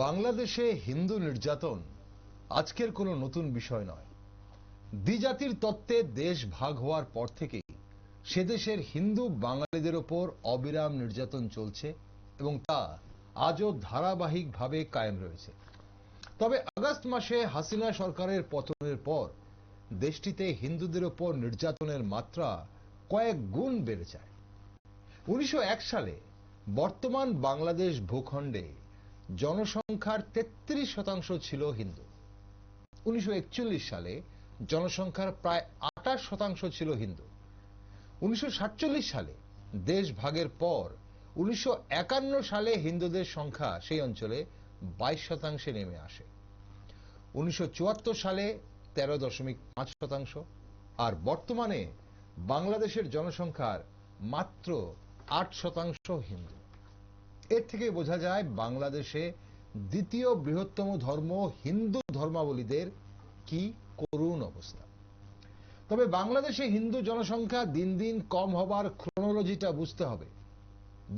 বাংলাদেশে হিন্দু নির্যাতন আজকের কোনো নতুন বিষয় নয়। দ্বিজাতির তত্ত্বে দেশ ভাগ হওয়ার পর থেকেই সে দেশের হিন্দু বাঙালিদের ওপর অবিরাম নির্যাতন চলছে এবং তা আজও ধারাবাহিকভাবে কায়েম রয়েছে। তবে আগস্ট মাসে হাসিনা সরকারের পতনের পর দেশটিতে হিন্দুদের ওপর নির্যাতনের মাত্রা কয়েক গুণ বেড়ে যায়। 1901 সালে বর্তমান বাংলাদেশ ভূখণ্ডে জনসংখ্যার 33% ছিল হিন্দু। 1941 সালে জনসংখ্যার প্রায় 28% ছিল হিন্দু। 1947 সালে দেশ ভাগের পর 1951 সালে হিন্দুদের সংখ্যা সেই অঞ্চলে 22% নেমে আসে। 1974 সালে 13.5%, আর বর্তমানে বাংলাদেশের জনসংখ্যার মাত্র 8% হিন্দু। এর থেকে বোঝা যায় বাংলাদেশে দ্বিতীয় বৃহত্তম ধর্ম হিন্দু ধর্মাবলীদের কি করুণ অবস্থা। তবে বাংলাদেশে হিন্দু জনসংখ্যা দিন দিন কম হবার ক্রোনোলজিটা বুঝতে হবে।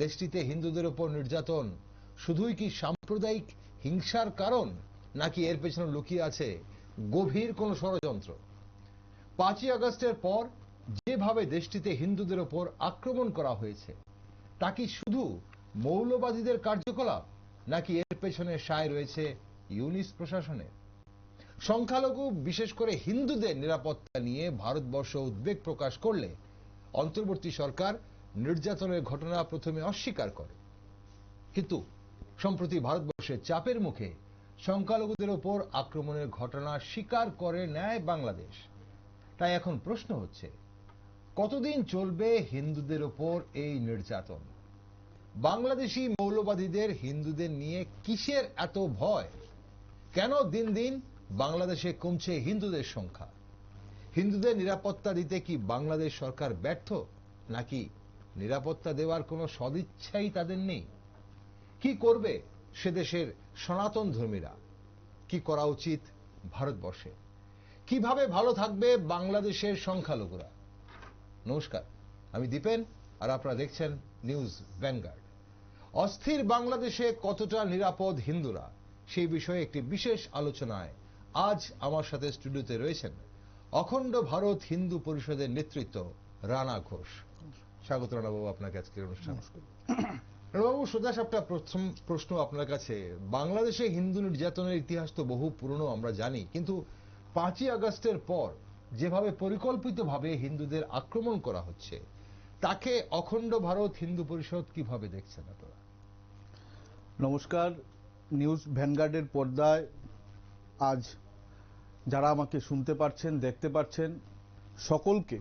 দেশটিতে হিন্দুদের উপর নির্যাতন শুধুই কি সাম্প্রদায়িক হিংসার কারণ, নাকি এর পেছনে লুকিয়ে আছে গভীর কোন ষড়যন্ত্র? 5ই আগস্টের পর যেভাবে দেশটিতে হিন্দুদের উপর আক্রমণ করা হয়েছে তা কি শুধু মৌলবাদীদের কার্যকলাপ, নাকি এর পেছনে সায় রয়েছে ইউনিস প্রশাসনের? সংখ্যালঘু বিশেষ করে হিন্দুদের নিরাপত্তা নিয়ে ভারতবর্ষ উদ্বেগ প্রকাশ করলে অন্তর্বর্তী সরকার নির্যাতনের ঘটনা প্রথমে অস্বীকার করে, কিন্তু সম্প্রতি ভারতবর্ষের চাপের মুখে সংখ্যালঘুদের উপর আক্রমণের ঘটনা স্বীকার করে নেয় বাংলাদেশ। তাই এখন প্রশ্ন হচ্ছে, কতদিন চলবে হিন্দুদের উপর এই নির্যাতন? বাংলাদেশি মৌলবাদীদের হিন্দুদের নিয়ে কিসের এত ভয়? কেন দিন দিন বাংলাদেশে কমছে হিন্দুদের সংখ্যা? হিন্দুদের নিরাপত্তা দিতে কি বাংলাদেশ সরকার ব্যর্থ, নাকি নিরাপত্তা দেওয়ার কোনো সদিচ্ছাই তাদের নেই? কি করবে সে দেশের সনাতন ধর্মীরা? কি করা উচিত ভারতবর্ষে? কিভাবে ভালো থাকবে বাংলাদেশের সংখ্যালঘুরা? নমস্কার, আমি দীপেন, আর আপনারা দেখছেন নিউজ ভ্যানগার্ড। অস্থির বাংলাদেশে কতটা নিরাপদ হিন্দুরা, সেই বিষয়ে একটি বিশেষ আলোচনায় আজ আমার সাথে স্টুডিওতে রয়েছেন অখণ্ড ভারত হিন্দু পরিষদের নেতৃত্ব রানা ঘোষ। স্বাগত রানাবাবু আপনাকে আজকের অনুষ্ঠানে। রানাবাবু, সোজা সাপটা প্রথম প্রশ্ন আপনার কাছে। বাংলাদেশে হিন্দু নির্যাতনের ইতিহাস তো বহু পুরনো, আমরা জানি, কিন্তু 5ই আগস্টের পর যেভাবে পরিকল্পিতভাবে হিন্দুদের আক্রমণ করা হচ্ছে তাকে অখণ্ড ভারত হিন্দু পরিষদ কিভাবে দেখছেন আপনারা? নমস্কার, নিউজ ভ্যানগার্ডের পর্দায় আজ যারা আমাকে শুনতে পাচ্ছেন, দেখতে পাচ্ছেন, সকলকে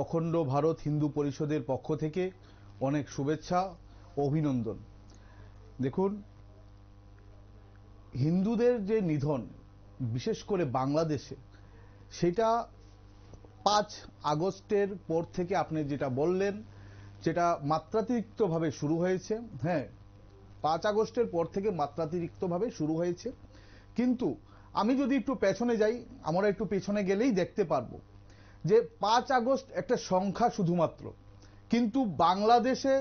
অখণ্ড ভারত হিন্দু পরিষদের পক্ষ থেকে অনেক শুভেচ্ছা, অভিনন্দন। দেখুন, হিন্দুদের যে নিধন বিশেষ করে বাংলাদেশে, সেটা 5 আগস্টের পর থেকে আপনি যেটা বললেন, যেটা মাত্রাতিরিক্তভাবে শুরু হয়েছে। হ্যাঁ, 5 আগস্টের পর থেকে মাত্রাতিরিক্তভাবে শুরু হয়েছে, কিন্তু আমি যদি একটু পেছনে যাই, আমরা একটু পেছনে গেলেই দেখতে পারবো যে 5 আগস্ট একটা সংখ্যা শুধুমাত্র, কিন্তু বাংলাদেশে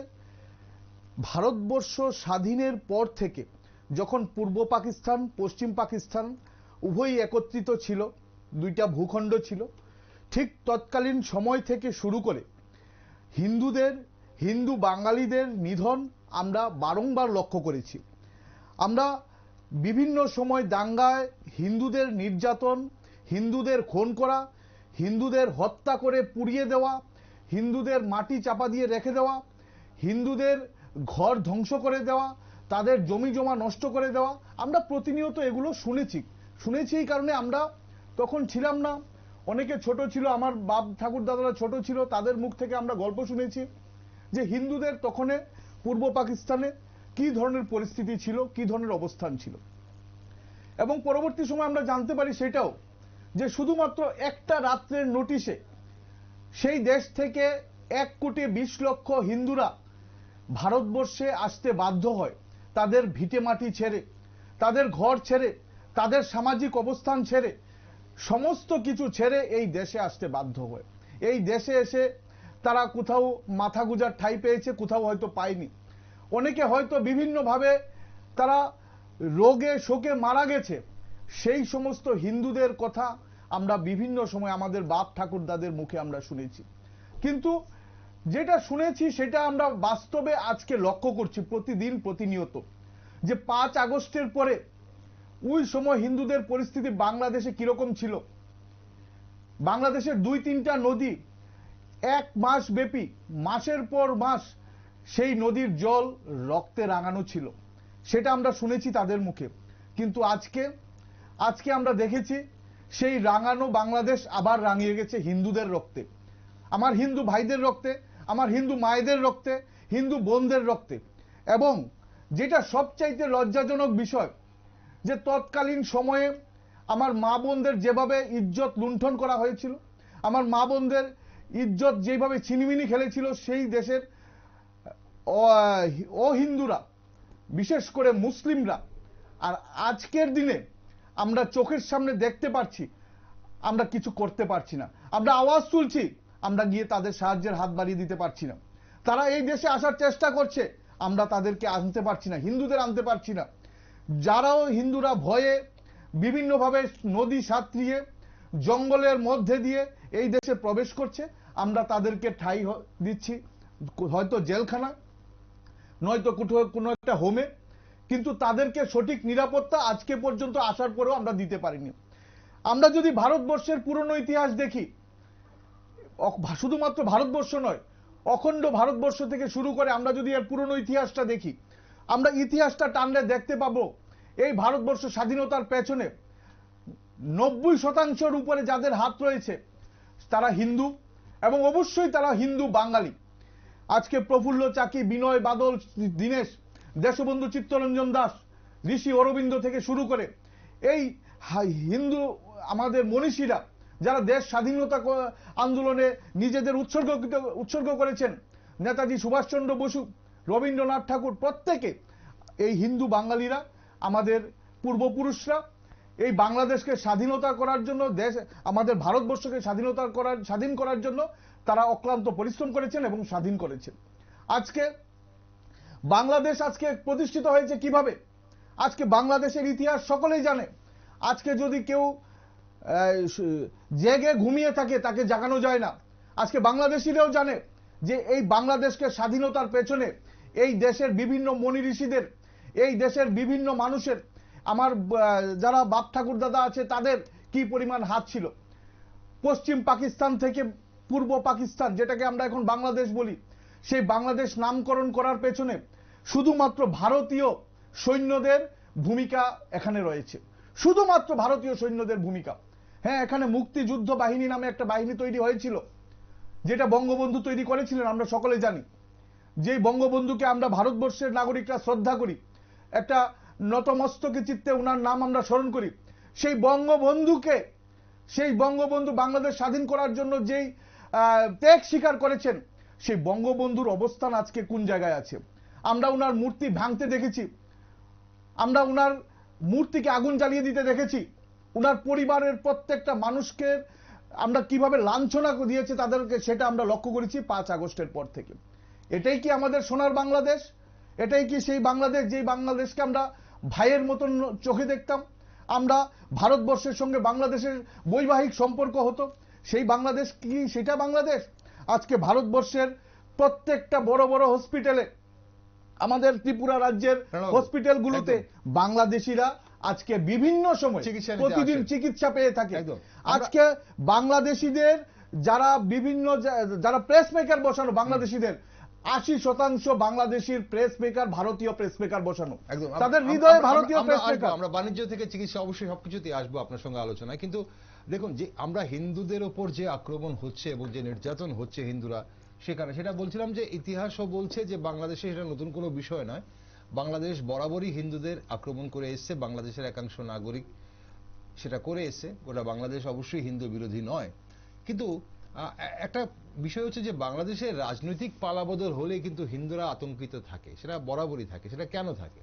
ভারতবর্ষ স্বাধীনের পর থেকে যখন পূর্ব পাকিস্তান, পশ্চিম পাকিস্তান উভয়ই একত্রিত ছিল, দুইটা ভূখণ্ড ছিল, ঠিক তৎকালীন সময় থেকে শুরু করে হিন্দু বাঙালিদের নিধন আমরা বারংবার লক্ষ্য করেছি। আমরা বিভিন্ন সময় দাঙ্গায় হিন্দুদের নির্যাতন, হিন্দুদের খুন করা, হিন্দুদের হত্যা করে পুড়িয়ে দেওয়া, হিন্দুদের মাটি চাপা দিয়ে রেখে দেওয়া, হিন্দুদের ঘর ধ্বংস করে দেওয়া, তাদের জমি জমা নষ্ট করে দেওয়া, আমরা প্রতিনিয়ত এগুলো শুনেছি। এই কারণে আমরা তখন ছিলাম না, অনেকে ছোট ছিল, আমার বাপ ঠাকুর দাদারা ছোট ছিল, তাদের মুখ থেকে আমরা গল্প শুনেছি যে হিন্দুদের তখন পূর্ব পাকিস্তানে কি ধরনের পরিস্থিতি ছিল, কি ধরনের অবস্থান ছিল। এবং পরবর্তী সময় আমরা জানতে পারি সেটাও যে শুধুমাত্র একটা রাত্রের নোটিশে সেই দেশ থেকে 1,20,00,000 হিন্দুরা ভারতবর্ষে আসতে বাধ্য হয়, তাদের ভিটে মাটি ছেড়ে, তাদের ঘর ছেড়ে, তাদের সামাজিক অবস্থান ছেড়ে, সমস্ত কিছু ছেড়ে এই দেশে আসতে বাধ্য হয়। এই দেশে এসে তারা কোথাও মাথা গুঁজার ঠাঁই পেয়েছে, কোথাও হয়তো পায়নি। অনেকে হয়তো বিভিন্নভাবে তারা রোগে শোকে মারা গেছে, সেই সমস্ত হিন্দুদের কথা আমরা বিভিন্ন সময় আমাদের বাপ ঠাকুরদাদের মুখে আমরা শুনেছি। কিন্তু যেটা শুনেছি সেটা আমরা বাস্তবে আজকে লক্ষ্য করছি প্রতিদিন প্রতিনিয়ত, যে 5 আগস্টের পরে ওই সময় হিন্দুদের পরিস্থিতি বাংলাদেশে কিরকম ছিল। বাংলাদেশের 2-3টা নদী 1 মাস ব্যাপী, মাসের পর মাস সেই নদীর জল রক্তে রাঙানো ছিল, সেটা আমরা শুনেছি তাদের মুখে। কিন্তু আজকে আমরা দেখেছি সেই রাঙানো বাংলাদেশ আবার রাঙিয়ে গেছে হিন্দুদের রক্তে, আমার হিন্দু ভাইদের রক্তে, আমার হিন্দু মায়েদের রক্তে, হিন্দু বোনদের রক্তে। এবং যেটা সবচাইতে লজ্জাজনক বিষয়, যে তৎকালীন সময়ে আমার মা বোনদের যেভাবে ইজ্জত লুণ্ঠন করা হয়েছিল, আমার মা বোনদের ইজ্জত যেভাবে ছিনিমিনি খেলেছিল সেই দেশের অহিন্দুরা, বিশেষ করে মুসলিমরা, আর আজকের দিনে আমরা চোখের সামনে দেখতে পাচ্ছি আমরা কিছু করতে পারছি না। আমরা আওয়াজ তুলছি, আমরা গিয়ে তাদের সাহায্যের হাত বাড়িয়ে দিতে পারছি না। তারা এই দেশে আসার চেষ্টা করছে, আমরা তাদেরকে আনতে পারছি না, হিন্দুদের আনতে পারছি না। যারাও হিন্দুরা ভয়ে বিভিন্নভাবে নদী সাঁতরিয়ে জঙ্গলের মধ্যে দিয়ে এই দেশে প্রবেশ করছে, আমরা তাদেরকে ঠাঁই দিচ্ছি, হয়তো জেলখানা, নয়তো কোনো একটা হোমে, কিন্তু তাদেরকে সঠিক নিরাপত্তা আজকে পর্যন্ত আসার পরেও আমরা দিতে পারিনি। আমরা যদি ভারতবর্ষের পুরনো ইতিহাস দেখি, শুধুমাত্র ভারতবর্ষ নয়, অখণ্ড ভারতবর্ষ থেকে শুরু করে আমরা যদি এর পুরনো ইতিহাসটা দেখি, আমরা ইতিহাসটা টানলে দেখতে পাবো এই ভারতবর্ষ স্বাধীনতার পেছনে 90% উপরে যাদের হাত রয়েছে তারা হিন্দু, এবং অবশ্যই তারা হিন্দু বাঙালি। আজকে প্রফুল্ল চাকি, বিনয় বাদল, দীনেশ, দেশবন্ধু চিত্তরঞ্জন দাস, ঋষি অরবিন্দ থেকে শুরু করে এই হিন্দু আমাদের মনীষীরা যারা দেশ স্বাধীনতা আন্দোলনে নিজেদের উৎসর্গ করেছেন, নেতাজি সুভাষচন্দ্র বসু, রবীন্দ্রনাথ ঠাকুর, প্রত্যেকে এই হিন্দু বাঙালিরা, আমাদের পূর্বপুরুষরা এই বাংলাদেশকে স্বাধীনতা করার জন্য, আমাদের ভারতবর্ষকে স্বাধীন করার জন্য তারা অক্লান্ত পরিশ্রম করেছেন এবং স্বাধীন করেছেন। আজকে বাংলাদেশ আজকে প্রতিষ্ঠিত হয়েছে কিভাবে? আজকে বাংলাদেশের ইতিহাস সকলেই জানে। আজকে যদি কেউ জেগে ঘুমিয়ে থাকে তাকে জাগানো যায় না। আজকে বাংলাদেশিরাও জানে যে এই বাংলাদেশকে স্বাধীনতার পেছনে এই দেশের বিভিন্ন মনি ঋষিদের, এই দেশের বিভিন্ন মানুষের, আমার যারা বাপ ঠাকুর দাদা আছে তাদের কি পরিমাণ হাত ছিল। পশ্চিম পাকিস্তান থেকে পূর্ব পাকিস্তান, যেটাকে আমরা এখন বাংলাদেশ বলি, সেই বাংলাদেশ নামকরণ করার পেছনে শুধুমাত্র ভারতীয় সৈন্যদের ভূমিকা এখানে রয়েছে, শুধুমাত্র ভারতীয় সৈন্যদের ভূমিকা। হ্যাঁ, এখানে মুক্তিযুদ্ধ বাহিনী নামে একটা বাহিনী তৈরি হয়েছিল, যেটা বঙ্গবন্ধু তৈরি করেছিলেন, আমরা সকলে জানি। যেই বঙ্গবন্ধুকে আমরা ভারতবর্ষের নাগরিকরা শ্রদ্ধা করি, একটা নতমস্তকে চিত্তে ওনার নাম আমরা স্মরণ করি, সেই বঙ্গবন্ধু বাংলাদেশ স্বাধীন করার জন্য যেই ত্যাগ স্বীকার করেছেন, সেই বঙ্গবন্ধুর অবস্থান আজকে কোন জায়গায় আছে? আমরা ওনার মূর্তি ভাঙতে দেখেছি, আমরা ওনার মূর্তিকে আগুন জ্বালিয়ে দিতে দেখেছি, ওনার পরিবারের প্রত্যেকটা মানুষকে আমরা কিভাবে লাঞ্ছনা দিয়েছে তাদেরকে, সেটা আমরা লক্ষ্য করেছি 5 আগস্টের পর থেকে। এটাই কি আমাদের সোনার বাংলাদেশ? এটাই কি সেই বাংলাদেশ যেই বাংলাদেশকে আমরা ভাইয়ের মতন চোখে দেখতাম? আমরা ভারতবর্ষের সঙ্গে বাংলাদেশের বৈবাহিক সম্পর্ক হতো, সেই বাংলাদেশ কি সেটা বাংলাদেশ? আজকে ভারতবর্ষের প্রত্যেকটা বড় বড় হসপিটালে, আমাদের ত্রিপুরা রাজ্যের হসপিটালগুলোতে বাংলাদেশিরা আজকে বিভিন্ন সময় প্রতিদিন চিকিৎসা পেয়ে থাকে। আজকে বাংলাদেশিদের যারা প্রেস মেকার বসানো, বাংলাদেশিদের 80% বাংলাদেশের প্রেস মেকার ভারতীয় প্রেস মেকার বসানো, তাদের হৃদয়ে ভারতীয় প্রেস মেকার। আমরা বাণিজ্য থেকে চিকিৎসা অবশ্যই সবকিছুতে আসবো আপনার সঙ্গে আলোচনায়, কিন্তু দেখুন যে আমরা হিন্দুদের ওপর যে আক্রমণ হচ্ছে এবং যে নির্যাতন হচ্ছে হিন্দুরা সেখানে, সেটা বলছিলাম যে ইতিহাসও বলছে যে বাংলাদেশে এটা নতুন কোনো বিষয় নয়। বাংলাদেশ বরাবরই হিন্দুদের আক্রমণ করে এসছে, বাংলাদেশের একাংশ নাগরিক সেটা করে এসছে, গোটা বাংলাদেশ অবশ্যই হিন্দু বিরোধী নয়। কিন্তু একটা বিষয় হচ্ছে যে বাংলাদেশের রাজনৈতিক পালাবদল হলে কিন্তু হিন্দুরা আতঙ্কিত থাকে, সেটা বরাবরই থাকে। সেটা কেন থাকে?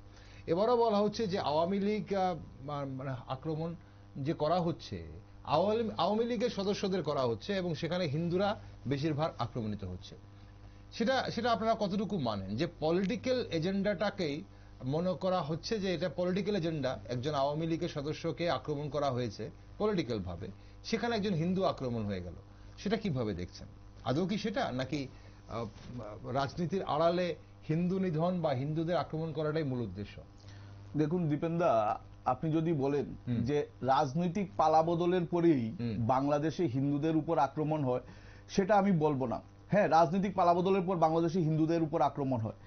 এবারও বলা হচ্ছে যে আওয়ামী লীগ মানে আক্রমণ যে করা হচ্ছে, আওয়ামী লীগের সদস্যদের করা হচ্ছে এবং সেখানে হিন্দুরা বেশিরভাগ আক্রমণিত হচ্ছে। সেটা আপনারা কতটুকু মানেন যে পলিটিক্যাল এজেন্ডাটাকেই মনে করা হচ্ছে যে এটা পলিটিক্যাল এজেন্ডা, একজন আওয়ামী লীগের সদস্যকে আক্রমণ করা হয়েছে পলিটিক্যাল ভাবে, সেখানে একজন হিন্দু আক্রমণ হয়ে গেল, সেটা কিভাবে দেখছেন? আদৌ কি সেটা, নাকি রাজনীতির আড়ালে হিন্দু নিধন বা হিন্দুদের আক্রমণ করাটাই মূল উদ্দেশ্য? দেখুন দীপেনদা, আপনি যদি বলেন যে রাজনৈতিক পালাবদলের পরেই বাংলাদেশে হিন্দুদের উপর আক্রমণ হয়, সেটা আমি বলবো না। হ্যাঁ, রাজনৈতিক পালাবদলের পর বাংলাদেশে হিন্দুদের উপর আক্রমণ হয়।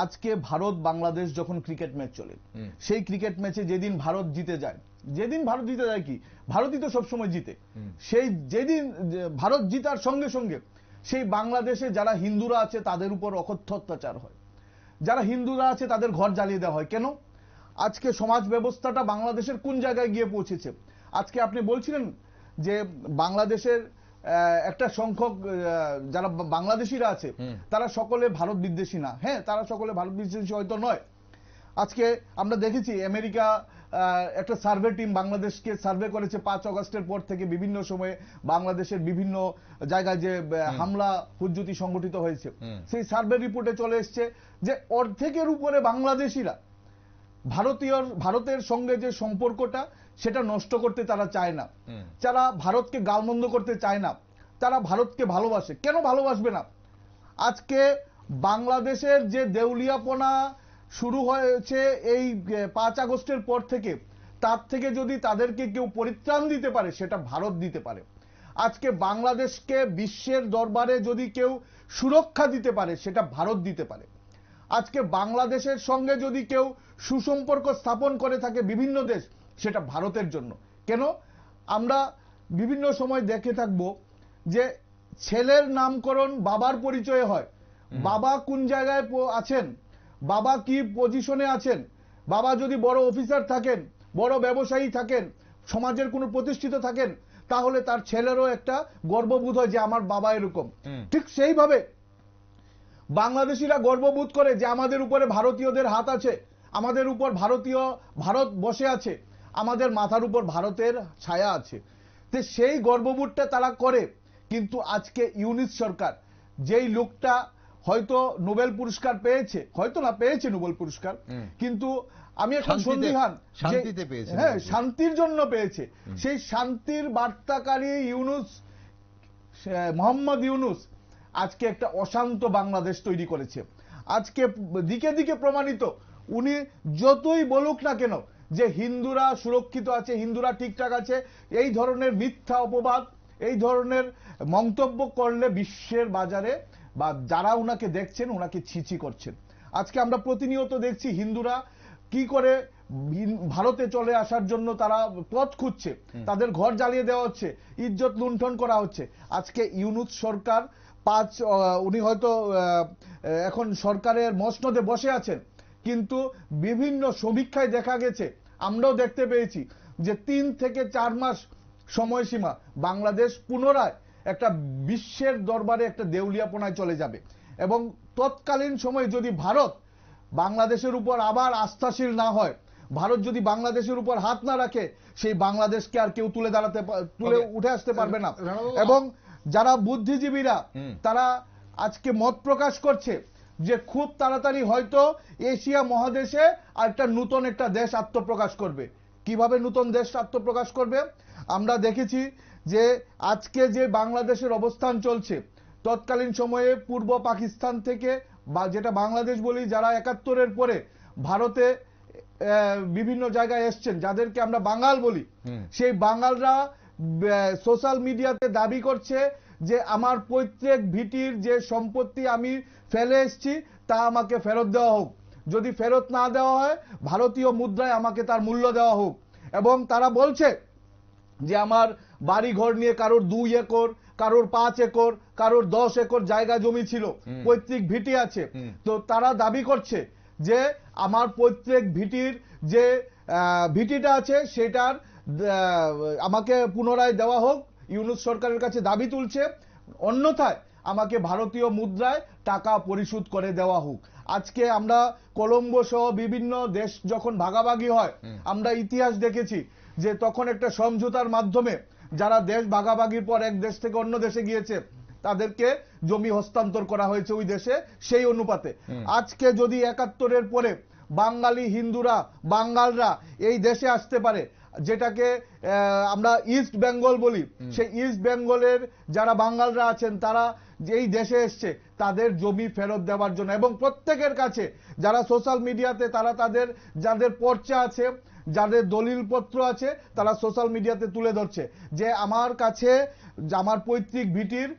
আজকে ভারত বাংলাদেশ যখন ক্রিকেট ম্যাচ চলে, সেই ক্রিকেট ম্যাচে যেদিন ভারত জিতে যায়, কি ভারতই তো সবসময় জিতে, সেই যেদিন ভারত জিতার সঙ্গে সঙ্গে সেই বাংলাদেশে যারা হিন্দুরা আছে তাদের উপর অকথ্য অত্যাচার হয়, যারা হিন্দুরা আছে তাদের ঘর জ্বালিয়ে দেওয়া হয়। কেন? আজকে সমাজ ব্যবস্থাটা বাংলাদেশের কোন জায়গায় গিয়ে পৌঁছেছে? আজকে আপনি বলছিলেন যে বাংলাদেশের একটা সংখ্যক যারা বাংলাদেশিরা আছে তারা সকলে ভারত বিদ্বেষী না। হ্যাঁ, তারা সকলে ভারত বিদ্বেষী হয়তো নয়। আজকে আমরা দেখেছি আমেরিকা একটা সার্ভে টিম বাংলাদেশকে সার্ভে করেছে 5 আগস্টের পর থেকে বিভিন্ন সময়ে বাংলাদেশের বিভিন্ন জায়গায় যে হামলা হুজ্জুতি সংগঠিত হয়েছে, সেই সার্ভে রিপোর্টে চলে এসছে যে অর্ধেকের উপরে বাংলাদেশিরা ভারতের সঙ্গে যে সম্পর্কটা সেটা নষ্ট করতে তারা চায় না, যারা ভারতকে গালমন্দ করতে চায় না, তারা ভারতকে ভালোবাসে। কেন ভালোবাসবে না? আজকে বাংলাদেশের যে দেউলিয়াপনা শুরু হয়েছে এই 5 আগস্টের পর থেকে, তার থেকে যদি তাদেরকে কেউ পরিত্রাণ দিতে পারে সেটা ভারত দিতে পারে। আজকে বাংলাদেশকে বিশ্বের দরবারে যদি কেউ সুরক্ষা দিতে পারে সেটা ভারত দিতে পারে। আজকে বাংলাদেশের সঙ্গে যদি কেউ সুসম্পর্ক স্থাপন করে থাকে বিভিন্ন দেশ, সেটা ভারতের জন্য। কেন? আমরা বিভিন্ন সময় দেখে থাকবো যে ছেলের নামকরণ বাবার পরিচয়ে হয়। বাবা কোন জায়গায় আছেন, বাবা কি পজিশনে আছেন, বাবা যদি বড় অফিসার থাকেন, বড় ব্যবসায়ী থাকেন, সমাজের কোনো প্রতিষ্ঠিত থাকেন, তাহলে তার ছেলেরও একটা গর্ববোধ হয় যে আমার বাবা এরকম। ঠিক সেইভাবে বাংলাদেশিরা গর্ববোধ করে যে আমাদের উপরে ভারতীয়দের হাত আছে, আমাদের উপর ভারত বসে আছে, আমাদের মাথার উপর ভারতের ছায়া আছে। তো সেই গর্ববোধটা তারা করে। কিন্তু আজকে ইউনিস সরকার, যেই লোকটা হয়তো নোবেল পুরস্কার পেয়েছে, হয়তো না পেয়েছে নোবেল পুরস্কার, কিন্তু আমি এখন সন্দিহান, শান্তিতে পেয়েছে, হ্যাঁ শান্তির জন্য পেয়েছে, সেই শান্তির বার্তাকারী মোহাম্মদ ইউনুস আজকে একটা অশান্ত বাংলাদেশ তৈরি করেছে। আজকে দিকে দিকে প্রমাণিত, উনি যতই বলুক না কেন যে হিন্দুরা সুরক্ষিত আছে, হিন্দুরা ঠিকঠাক আছে, এই ধরনের মিথ্যা অপবাদ, এই ধরনের মন্তব্য করলে বিশ্বের বাজারে বা যারা উনাকে দেখছেন উনাকে ছিছি করছেন। আজকে আমরা প্রতিনিয়ত দেখছি হিন্দুরা কি করে ভারতে চলে আসার জন্য তারা পথ খুঁজছে, তাদের ঘর জ্বালিয়ে দেওয়া হচ্ছে, ইজ্জত লুণ্ঠন করা হচ্ছে। আজকে ইউনুস সরকার উনি হয়তো এখন সরকারের মসনদে বসে আছেন, কিন্তু বিভিন্ন সমীক্ষায় দেখা গেছে, আমরাও দেখতে পেয়েছি যে 3 থেকে 4 মাস সময়সীমা বাংলাদেশ পুনরায় একটা বিশ্বের দরবারে একটা দেউলিয়াপনায় চলে যাবে। এবং তৎকালীন সময়ে যদি ভারত বাংলাদেশের উপর আবার আস্থাশীল না হয়, ভারত যদি বাংলাদেশের উপর হাত না রাখে, সেই বাংলাদেশকে আর কেউ তুলে উঠে আসতে পারবে না। এবং যারা বুদ্ধিজীবীরা তারা আজকে মত প্রকাশ করছে যে খুব তাড়াতাড়ি হয়তো এশিয়া মহাদেশে একটা নতুন একটা দেশ আত্মপ্রকাশ করবে। কিভাবে নতুন দেশ আত্মপ্রকাশ করবে? আমরা দেখেছি যে আজকে যে বাংলাদেশের অবস্থান চলছে, তৎকালীন সময়ে পূর্ব পাকিস্তান থেকে বা যেটা বাংলাদেশ বলি, যারা 71-এর পরে ভারতে বিভিন্ন জায়গায় এসছেন, যাদেরকে আমরা বাঙাল বলি, সেই বাঙালরা সোশ্যাল মিডিয়াতে দাবি করছে যে আমার পৈতৃক ভিটির যে সম্পত্তি আমি ফেলে এসেছি তা আমাকে ফেরত দেওয়া হোক। যদি ফেরত না দেওয়া হয়, ভারতীয় মুদ্রায় আমাকে তার মূল্য দেওয়া হোক। এবং তারা বলছে যে আমার বাড়ি ঘর নিয়ে কারোর 2 একর, কারোর 5 একর, কারোর 10 একর জায়গা জমি ছিল, পৈতৃক ভিটি আছে। তো তারা দাবি করছে যে আমার পৈতৃক ভিটির যে ভিটিটা আছে সেটার আমাকে পুনরায় দেওয়া হোক। ইউনুস সরকারের কাছে দাবি তুলছে, অন্যথায় আমাকে ভারতীয় মুদ্রায় টাকা পরিশোধ করে দেওয়া হোক। আজকে আমরা কলম্বো সহ বিভিন্ন দেশ যখন ভাগাভাগি হয়, আমরা ইতিহাস দেখেছি যে তখন একটা সমঝোতার মাধ্যমে যারা দেশ ভাগাভাগির পর এক দেশ থেকে অন্য দেশে গিয়েছে তাদেরকে জমি হস্তান্তর করা হয়েছে ওই দেশে সেই অনুপাতে। আজকে যদি 71-এর পরে বাঙালি হিন্দুরা বাঙালরা এই দেশে আসতে পারে, যেটাকে আমরা ইস্ট বেঙ্গল বলি, সেই ইস্ট বেঙ্গলের যারা বাঙালরা আছেন তারা যেই দেশে এসছে তাদের জমি ফেরত দেওয়ার জন্য, এবং প্রত্যেকের কাছে যারা সোশ্যাল মিডিয়াতে তারা তাদের যাদের পর্চা আছে, যাদের দলিলপত্র আছে, তারা সোশ্যাল মিডিয়াতে তুলে ধরছে যে আমার কাছে আমার পৈতৃক ভিটির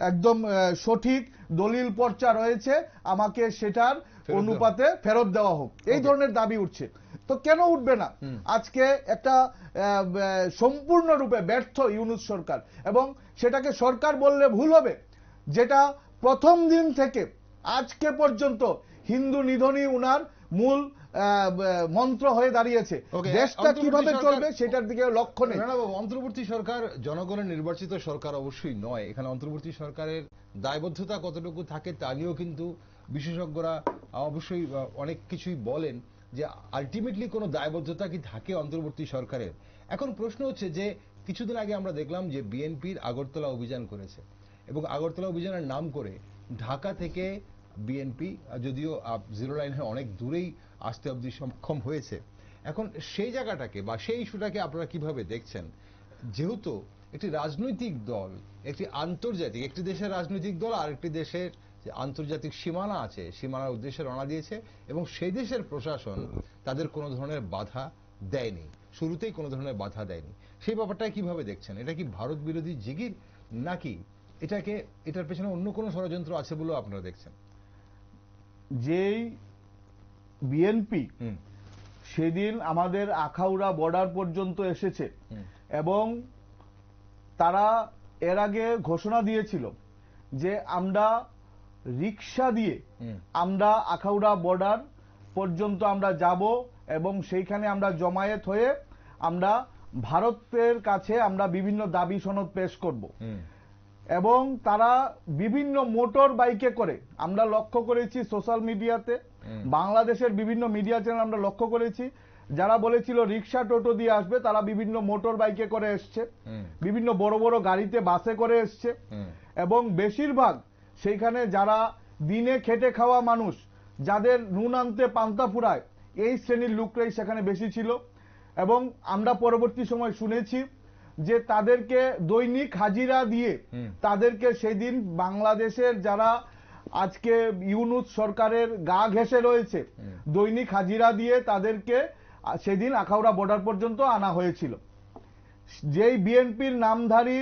একদম সঠিক দলিল পর্চা রয়েছে, আমাকে সেটার অনুপাতে ফেরত দেওয়া হোক, এই ধরনের দাবি উঠছে। তো কেন উঠবে না? আজকে একটা সম্পূর্ণরূপে ব্যর্থ ইউনূস সরকার, এবং সেটাকে সরকার বললে ভুল হবে, যেটা প্রথম দিন থেকে আজকে পর্যন্ত হিন্দু নিধনই উনার মূল মন্ত্র হয়ে দাঁড়িয়েছে। দেশটা কিভাবে চলবে সেটার দিকে লক্ষ্য নেই। অন্তর্বর্তী সরকার জনগণের নির্বাচিত সরকার অবশ্যই নয়। এখানে অন্তর্বর্তী সরকারের দায়বদ্ধতা কতটুকু থাকে তা নিয়েও কিন্তু বিশেষজ্ঞরা অবশ্যই অনেক কিছুই বলেন যে আলটিমেটলি কোনো দায়বদ্ধতা কি থাকে অন্তর্বর্তী সরকারের। এখন প্রশ্ন হচ্ছে যে কিছুদিন আগে আমরা দেখলাম যে বিএনপির আগরতলা অভিযান করেছে, এবং আগরতলা অভিযানের নাম করে ঢাকা থেকে বিএনপি যদিও জিরো লাইনের অনেক দূরেই আসতে অবধি সক্ষম হয়েছে। এখন সেই জায়গাটাকে বা সেই ইস্যুটাকে আপনারা কিভাবে দেখছেন? যেহেতু একটি রাজনৈতিক দল, একটি আন্তর্জাতিক, একটি দেশের রাজনৈতিক দল আর একটি দেশের যে আন্তর্জাতিক সীমানা আছে সীমানার উদ্দেশ্যে রওনা দিয়েছে, এবং সেই দেশের প্রশাসন তাদের কোনো ধরনের বাধা দেয়নি, শুরুতেই কোনো ধরনের বাধা দেয়নি, সেই ব্যাপারটাকে কিভাবে দেখছেন? এটা কি ভারত বিরোধী জিগির, নাকি এটার পেছনে অন্য কোনো ষড়যন্ত্র আছে বলেও আপনারা দেখছেন? যেই বিএনপি সেদিন আমাদের আখাউড়া বর্ডার পর্যন্ত এসেছে, এবং তারা এর আগে ঘোষণা দিয়েছিল যে আমরা রিক্সা দিয়ে আমরা আখাউড়া বর্ডার পর্যন্ত আমরা যাব, এবং সেইখানে আমরা জমায়েত হয়ে আমরা ভারতের কাছে আমরা বিভিন্ন দাবি সনদ পেশ করব, এবং তারা বিভিন্ন মোটর বাইকে করে, আমরা লক্ষ্য করেছি সোশ্যাল মিডিয়াতে, বাংলাদেশের বিভিন্ন মিডিয়া চ্যানেল আমরা লক্ষ্য করেছি, যারা বলেছিল রিক্সা টোটো দিয়ে আসবে তারা বিভিন্ন মোটর বাইকে করে এসছে, বিভিন্ন বড় বড় গাড়িতে বাসে করে এসছে, এবং বেশিরভাগ সেইখানে যারা দিনে খেটে খাওয়া মানুষ, যাদের নুন আনতে পান্তা ফুরায়, এই শ্রেণীর লোকরাই সেখানে বেশি ছিল। এবং আমরা পরবর্তী সময় শুনেছি যে তাদেরকে দৈনিক হাজিরা দিয়ে তাদেরকে সেদিন বাংলাদেশের যারা আজকে ইউনূস সরকারের গা ঘেঁষে রয়েছে, দৈনিক হাজিরা দিয়ে তাদেরকে সেদিন আখাউড়া বর্ডার পর্যন্ত আনা হয়েছিল। যেই বিএনপির নামধারী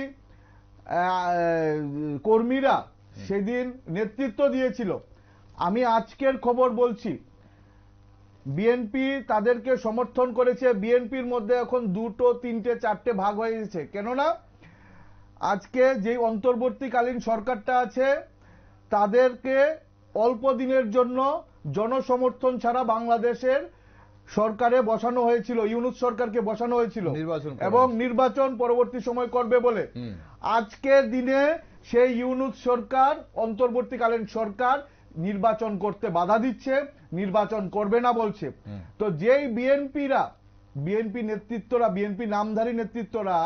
কর্মীরা সেদিন নেতৃত্ব দিয়েছিল, আমি আজকের খবর বলছি, বিএনপি তাদেরকে সমর্থন করেছে। বিএনপির মধ্যে এখন দুটো তিনটে চারটে ভাগ হয়ে গেছে, কেননা আজকে যে অন্তর্বর্তীকালীন সরকারটা আছে তাদেরকে অল্প দিনের জন্য জনসমর্থন ছাড়া বাংলাদেশের সরকারে বসানো হয়েছিল, ইউনূস সরকারকে বসানো হয়েছিল, এবং নির্বাচন পরবর্তী সময় করবে বলে। আজকের দিনে সেই ইউনূস সরকার, অন্তর্বর্তীকালীন সরকার নির্বাচন করতে বাধা দিচ্ছে, নির্বাচন করবে না বলছে। তো যেই বিএনপি নেতৃত্বরা, বিএনপি নামধারী নেতৃত্বরা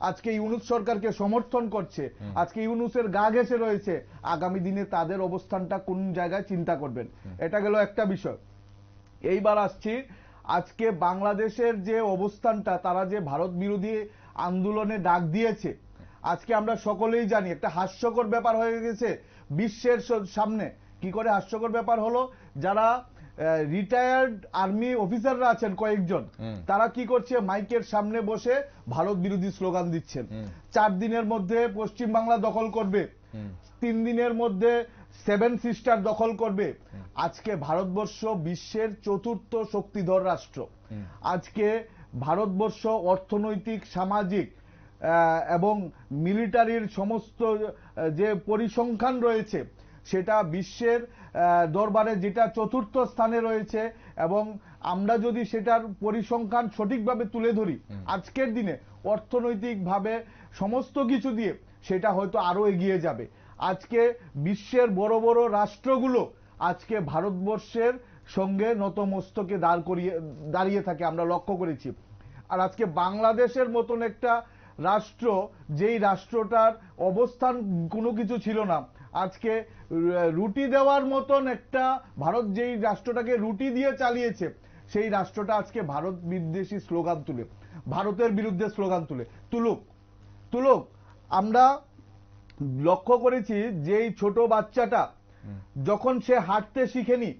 আজকে ইউনূস সরকারকে সমর্থন করছে, আজকে ইউনূসের গা ঘেঁষে রয়েছে, আগামী দিনে তাদের অবস্থানটা কোন জায়গায় চিন্তা করবেন। এটা গেল একটা বিষয়। এইবার আসছি আজকে বাংলাদেশের যে অবস্থানটা, তারা যে ভারত বিরোধী আন্দোলনে ডাক দিয়েছে, আজকে আমরা সকলেই জানি একটা হাস্যকর ব্যাপার হয়ে গেছে বিশ্বের সামনে। কি করে হাস্যকর ব্যাপার হলো? যারা রিটায়ার্ড আর্মি অফিসাররা আছেন কয়েকজন, তারা কি করছে, মাইকের সামনে বসে ভারত বিরোধী স্লোগান দিচ্ছেন। 4 দিনের মধ্যে পশ্চিম বাংলা দখল করবে, 3 দিনের মধ্যে 7 সিস্টার দখল করবে। আজকে ভারতবর্ষ বিশ্বের 4র্থ শক্তিধর রাষ্ট্র। আজকে ভারতবর্ষ অর্থনৈতিক, সামাজিক এবং মিলিটারির সমস্ত যে পরিসংখ্যান রয়েছে সেটা বিশ্বের দরবারে যেটা 4র্থ স্থানে রয়েছে, এবং আমরা যদি সেটার পরিসংখ্যান সঠিকভাবে তুলে ধরি আজকের দিনে অর্থনৈতিকভাবে সমস্ত কিছু দিয়ে সেটা হয়তো আরো এগিয়ে যাবে। আজকে বিশ্বের বড় বড় রাষ্ট্রগুলো আজকে ভারতবর্ষের সঙ্গে নতমস্তকে দাঁড়িয়ে থাকে, আমরা লক্ষ্য করেছি। আর আজকে বাংলাদেশের মতন একটা রাষ্ট্র, যেই রাষ্ট্রটার অবস্থান কোনো কিছু ছিল না, আজকে রুটি দেওয়ার মতন একটা ভারত যেই রাষ্ট্রটাকে রুটি দিয়ে চালিয়েছে সেই রাষ্ট্রটা আজকে ভারত বিদ্বেষী স্লোগান তুলে, ভারতের বিরুদ্ধে স্লোগান তুলুক। আমরা লক্ষ্য করেছি যেই ছোট বাচ্চাটা যখন সে হাঁটতে শিখেনি,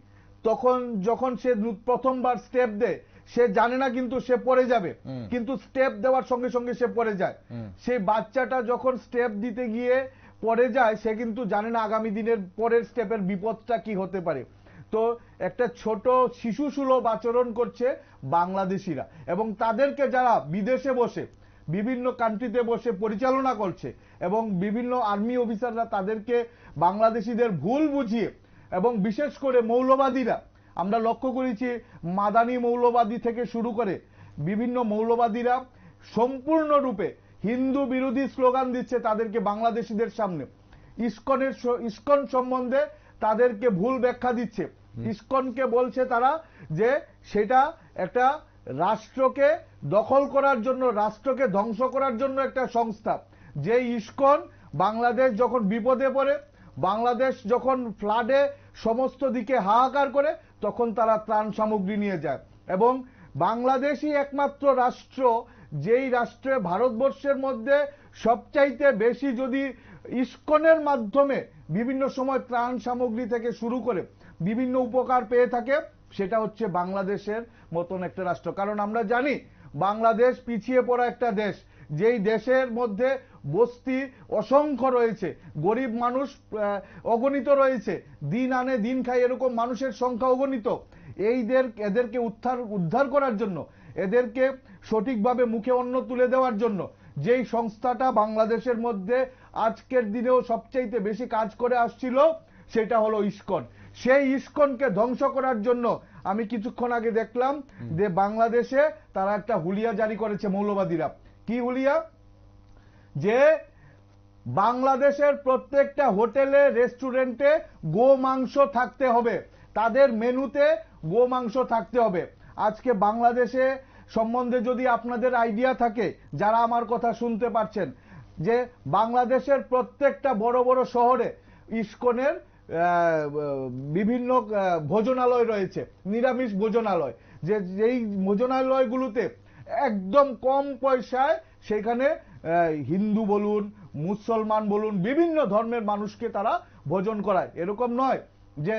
তখন যখন সে প্রথমবার স্টেপ দেয় সে জানে না কিন্তু সে পড়ে যাবে, কিন্তু স্টেপ দেওয়ার সঙ্গে সঙ্গে সে পড়ে যায়। সেই বাচ্চাটা যখন স্টেপ দিতে গিয়ে পড়ে যায় সে কিন্তু জানে না আগামী দিনের পরের স্টেপের বিপদটা কি হতে পারে। তো একটা ছোট শিশু সুলভ আচরণ করছে বাংলাদেশিরা, এবং তাদেরকে যারা বিদেশে বসে বিভিন্ন কান্ট্রিতে বসে পরিচালনা করছে এবং বিভিন্ন আর্মি অফিসাররা তাদেরকে বাংলাদেশিদের ভুল বুঝিয়ে, এবং বিশেষ করে মৌলবাদীরা, আমরা লক্ষ্য করেছি মাদানি মৌলবাদী থেকে শুরু করে বিভিন্ন মৌলবাদীরা সম্পূর্ণরূপে হিন্দু বিরোধী স্লোগান দিচ্ছে তাদেরকে বাংলাদেশিদের সামনে। ইসকন সম্বন্ধে তাদেরকে ভুল ব্যাখ্যা দিচ্ছে। ইসকনকে বলছে তারা যে সেটা একটা রাষ্ট্রকে দখল করার জন্য, রাষ্ট্রকে ধ্বংস করার জন্য একটা সংস্থা। যে ইসকন বাংলাদেশ যখন বিপদে পড়ে, বাংলাদেশ যখন ফ্লাডে সমস্ত দিকে হাহাকার করে, তখন তারা ত্রাণ সামগ্রী নিয়ে যায়। এবং বাংলাদেশই একমাত্র রাষ্ট্র যেই রাষ্ট্রে ভারতবর্ষের মধ্যে সবচাইতে বেশি যদি ইসকনের মাধ্যমে বিভিন্ন সময় ত্রাণ সামগ্রী থেকে শুরু করে বিভিন্ন উপকার পেয়ে থাকে, সেটা হচ্ছে বাংলাদেশের মতন একটা রাষ্ট্র। কারণ আমরা জানি বাংলাদেশ পিছিয়ে পড়া একটা দেশ, যেই দেশের মধ্যে বস্তি অসংখ্য রয়েছে, গরিব মানুষ অগণিত রয়েছে, দিন আনে দিন খায় এরকম মানুষের সংখ্যা অগণিত। এদেরকে উদ্ধার করার জন্য, এদেরকে সঠিকভাবে মুখে অন্ন তুলে দেওয়ার জন্য যেই সংস্থাটা বাংলাদেশের মধ্যে আজকের দিনেও সবচাইতে বেশি কাজ করে আসছিল সেটা হলো ইসকন। সেই ইসকনকে ধ্বংস করার জন্য আমি কিছুক্ষণ আগে দেখলাম যে বাংলাদেশে তারা একটা হুলিয়া জারি করেছে মৌলবাদীরা। কি হুলিয়া? যে বাংলাদেশের প্রত্যেকটা হোটেলে রেস্টুরেন্টে গো মাংস থাকতে হবে, তাদের মেনুতে গো মাংস থাকতে হবে। আজকে বাংলাদেশে সম্বন্ধে যদি আপনাদের আইডিয়া থাকে, যারা আমার কথা শুনতে পাচ্ছেন, যে বাংলাদেশের প্রত্যেকটা বড় বড় শহরে ইসকনের বিভিন্ন ভোজনালয় রয়েছে, নিরামিষ ভোজনালয়, যেই ভোজনালয়গুলোতে একদম কম পয়সায় সেখানে হিন্দু বলুন, মুসলমান বলুন, বিভিন্ন ধর্মের মানুষকে তারা ভোজন করায়। এরকম নয় যে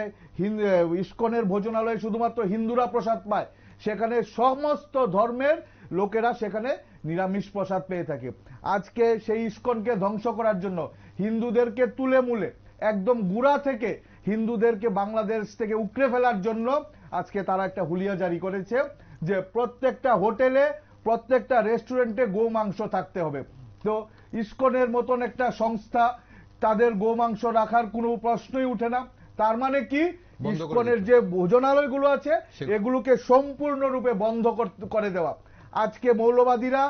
ইসকনের ভোজনালয়ে শুধুমাত্র হিন্দুরা প্রসাদ পায়, সেখানে সমস্ত ধর্মের লোকেরা সেখানে নিরামিষ প্রসাদ পেয়ে থাকে। আজকে সেই ইসকনকে ধ্বংস করার জন্য, হিন্দুদেরকে তুলে মুলে একদম গুড়া থেকে হিন্দুদেরকে বাংলাদেশ থেকে উকড়ে ফেলার জন্য আজকে তারা একটা হুলিয়া জারি করেছে যে প্রত্যেকটা হোটেলে, প্রত্যেকটা রেস্টুরেন্টে গো মাংস থাকতে হবে। তো ইসকনের মতন একটা সংস্থা, তাদের গো মাংস রাখার কোনো প্রশ্নই উঠে না। তার মানে কি, ইসকনের যে ভোজনালয়গুলো আছে এগুলোকে সম্পূর্ণরূপে বন্ধ করে দেওয়া। আজকে মৌলবাদীরা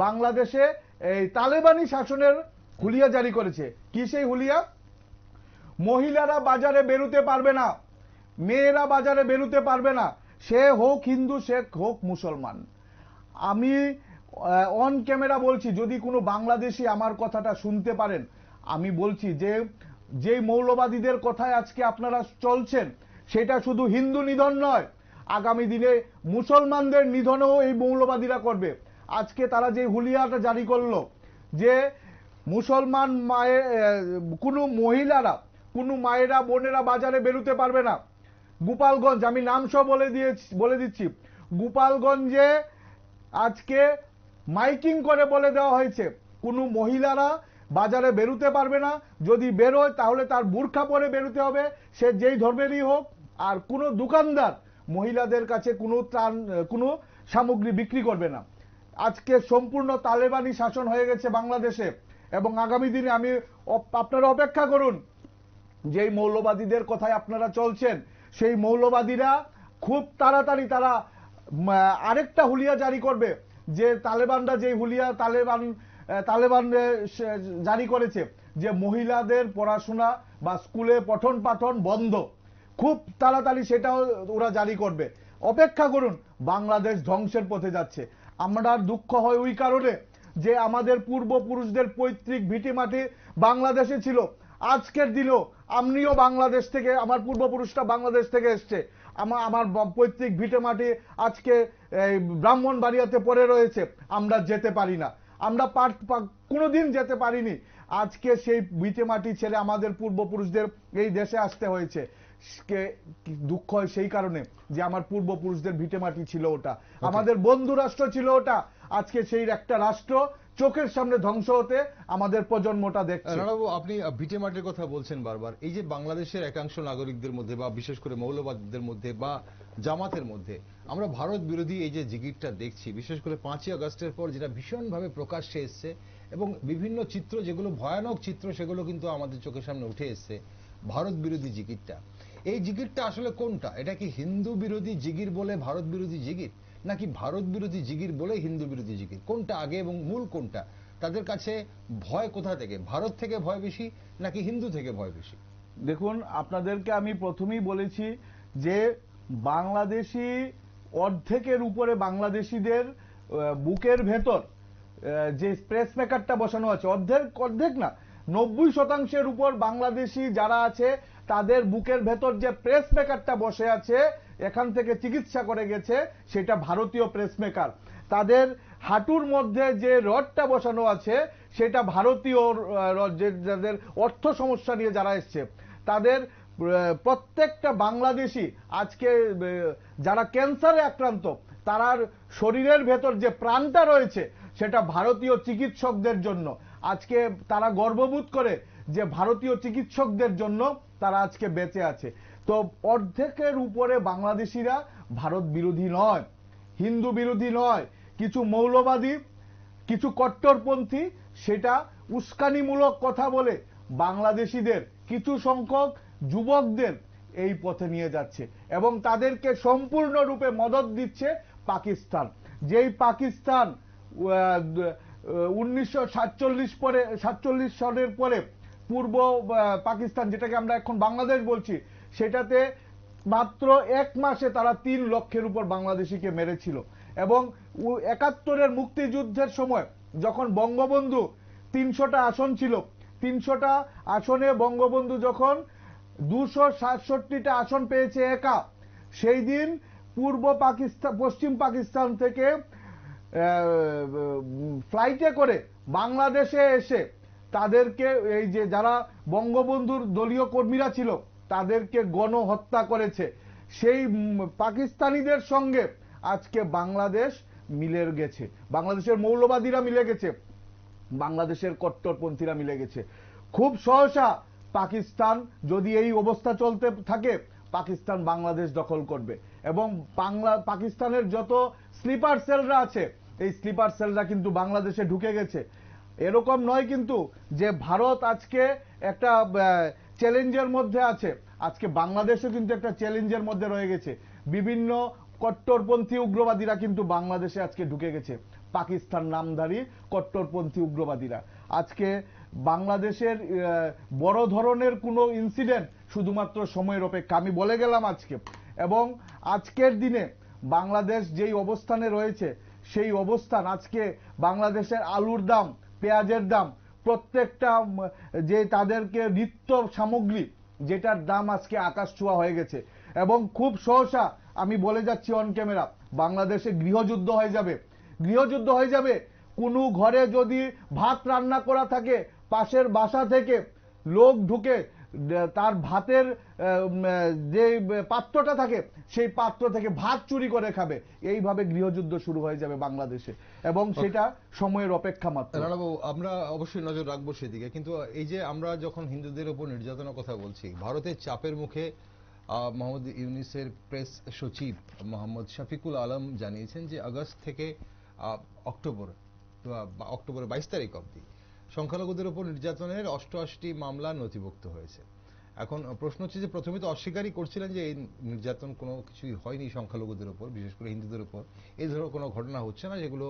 বাংলাদেশে এই তালেবানি শাসনের হুলিয়া জারি করেছে। কি সেই হুলিয়া? মহিলারা বাজারে বেরোতে পারবে না, মেয়েরা বাজারে বেরোতে পারবে না, সে হোক হিন্দু, সে হোক মুসলমান। আমি অন ক্যামেরা বলছি, যদি কোনো বাংলাদেশি আমার কথাটা শুনতে পারেন, আমি বলছি যে যেই মৌলবাদীদের কথায় আজকে আপনারা চলছেন সেটা শুধু হিন্দু নিধন নয়, আগামী দিনে মুসলমানদের নিধনও এই মৌলবাদীরা করবে। আজকে তারা যে হুলিয়াটা জারি করলো যে মুসলমান কোনো মহিলারা, কোনো মায়েরা, বোনেরা বাজারে বেরোতে পারবে না। গোপালগঞ্জ, আমি নাম সহ বলে দিচ্ছি, গোপালগঞ্জে আজকে মাইকিং করে বলে দেওয়া হয়েছে কোনো মহিলারা বাজারে বেরোতে পারবে না, যদি বেরোয় তাহলে তার বুরখা পরে বেরোতে হবে, সে যেই ধর্মেরই হোক। আর কোনো দোকানদার মহিলাদের কাছে কোনো সামগ্রী বিক্রি করবে না। আজকে সম্পূর্ণ তালেবানি শাসন হয়ে গেছে বাংলাদেশে, এবং আগামী দিনে আপনারা অপেক্ষা করুন, যেই মৌলবাদীদের কথায় আপনারা চলছেন সেই মৌলবাদীরা খুব তাড়াতাড়ি তারা আরেকটা হুলিয়া জারি করবে। যে তালেবানরা যেই হুলিয়া তালেবান জারি করেছে যে মহিলাদের পড়াশোনা বা স্কুলে পঠন পাঠন বন্ধ, খুব তাড়াতাড়ি সেটাও ওরা জারি করবে। অপেক্ষা করুন, বাংলাদেশ ধ্বংসের পথে যাচ্ছে। আমরা দুঃখ হয় ওই কারণে যে আমাদের পূর্বপুরুষদের পৈতৃক ভিটি মাটি বাংলাদেশে ছিল, আজকের দিনেও আমিও বাংলাদেশ থেকে, আমার পূর্বপুরুষরা বাংলাদেশ থেকে এসছে, আমার পৈতৃক ভিটে মাটি আজকে ব্রাহ্মণবাড়িয়াতে পড়ে রয়েছে, আমরা যেতে পারি না, আমরা কোনোদিন যেতে পারিনি। আজকে সেই ভিটে মাটি ছেড়ে আমাদের পূর্বপুরুষদের এই দেশে আসতে হয়েছে। দুঃখ হয় সেই কারণে যে আমার পূর্বপুরুষদের ভিটে মাটি ছিল ওটা, আমাদের বন্ধু রাষ্ট্র ছিল ওটা। আজকে সেই একটা রাষ্ট্র চোখের সামনে ধ্বংস হতে আমাদের প্রজন্মটা দেখছে। রানাবাবু, আপনি ভিটে মাটির কথা বলছেন বারবার। এই যে বাংলাদেশের একাংশ নাগরিকদের মধ্যে বা বিশেষ করে মৌলবাদীদের মধ্যে বা জামাতের মধ্যে আমরা ভারত বিরোধী এই যে জিগিরটা দেখছি, বিশেষ করে 5ই আগস্টের পর যেটা ভীষণভাবে প্রকাশ্যে এসছে এবং বিভিন্ন চিত্র, যেগুলো ভয়ানক চিত্র, সেগুলো কিন্তু আমাদের চোখের সামনে উঠে এসছে। ভারত বিরোধী জিগিরটা, এই জিগিরটা আসলে কোনটা? এটা কি হিন্দু বিরোধী জিগির বলে ভারত বিরোধী জিগির, নাকি ভারত বিরোধী জিগির বলে হিন্দু বিরোধী জিগির? কোনটা আগে এবং মূল কোনটা? তাদের কাছে ভয় কোথা থেকে? ভারত থেকে ভয় বেশি নাকি হিন্দু থেকে ভয় বেশি? দেখুন, আপনাদেরকে আমি প্রথমেই বলেছি যে বাংলাদেশি অর্ধেকের উপরে বাংলাদেশিদের বুকের ভেতর যে প্রেস মেকারটা বসানো আছে, অর্ধেক না, 90% উপর বাংলাদেশি যারা আছে তাদের বুকের ভেতর যে প্রেস মেকারটা বসে আছে, এখান থেকে চিকিৎসা করে গেছে, সেটা ভারতীয় প্রেস মেকার। তাদের হাঁটুর মধ্যে যে রডটা বসানো আছে সেটা ভারতীয় রড, যাদের অর্থ সমস্যা নিয়ে যারা এসছে তাদের প্রত্যেকটা বাংলাদেশি আজকে যারা ক্যান্সারে আক্রান্ত, তার শরীরের ভেতর যে প্রাণটা রয়েছে সেটা ভারতীয় চিকিৎসকদের জন্য। আজকে তারা গর্ববোধ করে যে ভারতীয় চিকিৎসকদের জন্য তারা আজকে বেঁচে আছে। তো অর্ধেকের উপরে বাংলাদেশিরা ভারত বিরোধী নয়, হিন্দু বিরোধী নয়। কিছু মৌলবাদী, কিছু কট্টরপন্থী সেটা উস্কানিমূলক কথা বলে বাংলাদেশিদের কিছু সংখ্যক যুবকদের এই পথে নিয়ে যাচ্ছে এবং তাদেরকে সম্পূর্ণরূপে মদত দিচ্ছে পাকিস্তান। যেই পাকিস্তান 1947 সালের পরে পূর্ব পাকিস্তান, যেটাকে আমরা এখন বাংলাদেশ বলছি, সেটাতে মাত্র 1 মাসে তারা 3 লক্ষের উপর বাংলাদেশিকে মেরেছিল। এবং 71-এর মুক্তিযুদ্ধের সময় যখন বঙ্গবন্ধু 300টা আসন ছিল, 300টা আসনে বঙ্গবন্ধু যখন 267টা আসন পেয়েছে একা, সেই দিন পশ্চিম পাকিস্তান থেকে ফ্লাইটে করে বাংলাদেশে এসে তাদেরকে, এই যে যারা বঙ্গবন্ধুর দলীয় কর্মীরা ছিল, তাদেরকে গণহত্যা করেছে। সেই পাকিস্তানিদের সঙ্গে আজকে বাংলাদেশ মিলে গেছে, বাংলাদেশের মৌলবাদীরা মিলে গেছে, বাংলাদেশের কট্টরপন্থীরা মিলে গেছে। খুব সহসা পাকিস্তান, যদি এই অবস্থা চলতে থাকে, পাকিস্তান বাংলাদেশ দখল করবে এবং পাকিস্তানের যত স্লিপার সেলরা আছে, এই স্লিপার সেলরা কিন্তু বাংলাদেশে ঢুকে গেছে। এরকম নয় কিন্তু যে ভারত আজকে একটা চ্যালেঞ্জের মধ্যে আছে, আজকে বাংলাদেশও কিন্তু একটা চ্যালেঞ্জের মধ্যে রয়ে গেছে। বিভিন্ন কট্টরপন্থী উগ্রবাদীরা কিন্তু বাংলাদেশে আজকে ঢুকে গেছে, পাকিস্তান নামধারী কট্টরপন্থী উগ্রবাদীরা। আজকে বাংলাদেশের বড় ধরনের কোনো ইনসিডেন্ট শুধুমাত্র সময়ের অপেক্ষা, আমি বলে গেলাম আজকে। এবং আজকের দিনে বাংলাদেশ যেই অবস্থানে রয়েছে, সেই অবস্থান আজকে বাংলাদেশের আলুর দাম, পেঁয়াজের দাম, প্রত্যেকটা যে তাদেরকে নিত্য সামগ্রী, যেটার দাম আজকে আকাশ ছোঁয়া হয়ে গেছে। এবং খুব সহসা আমি বলে যাচ্ছি অন ক্যামেরা, বাংলাদেশে গৃহযুদ্ধ হয়ে যাবে, গৃহযুদ্ধ হয়ে যাবে। কোনো ঘরে যদি ভাত রান্না করা থাকে, পাশের বাসা থেকে লোক ঢুকে তার ভাতের যে পাত্রটা থাকে, সেই পাত্র থেকে ভাত চুরি করে খাবে। এইভাবে গৃহযুদ্ধ শুরু হয়ে যাবে বাংলাদেশে এবং সেটা সময়ের অপেক্ষা মাত্র। রানাবাবু, আমরা অবশ্যই নজর রাখবো সেদিকে, কিন্তু এই যে আমরা যখন হিন্দুদের উপর নির্যাতনের কথা বলছি, ভারতের চাপের মুখে মোহাম্মদ ইউনূসের প্রেস সচিব মোহাম্মদ শফিকুল আলম জানিয়েছেন যে আগস্ট থেকে অক্টোবরের 22 তারিখ অবধি সংখ্যালঘুদের উপর নির্যাতনের 88টি মামলা নথিভুক্ত হয়েছে। এখন প্রশ্ন হচ্ছে যে প্রথমে তো অস্বীকারই করছিলেন যে এই নির্যাতন কোনো কিছুই হয়নি সংখ্যালঘুদের উপর, বিশেষ করে হিন্দুদের উপর এই ধরনের কোনো ঘটনা হচ্ছে না, যেগুলো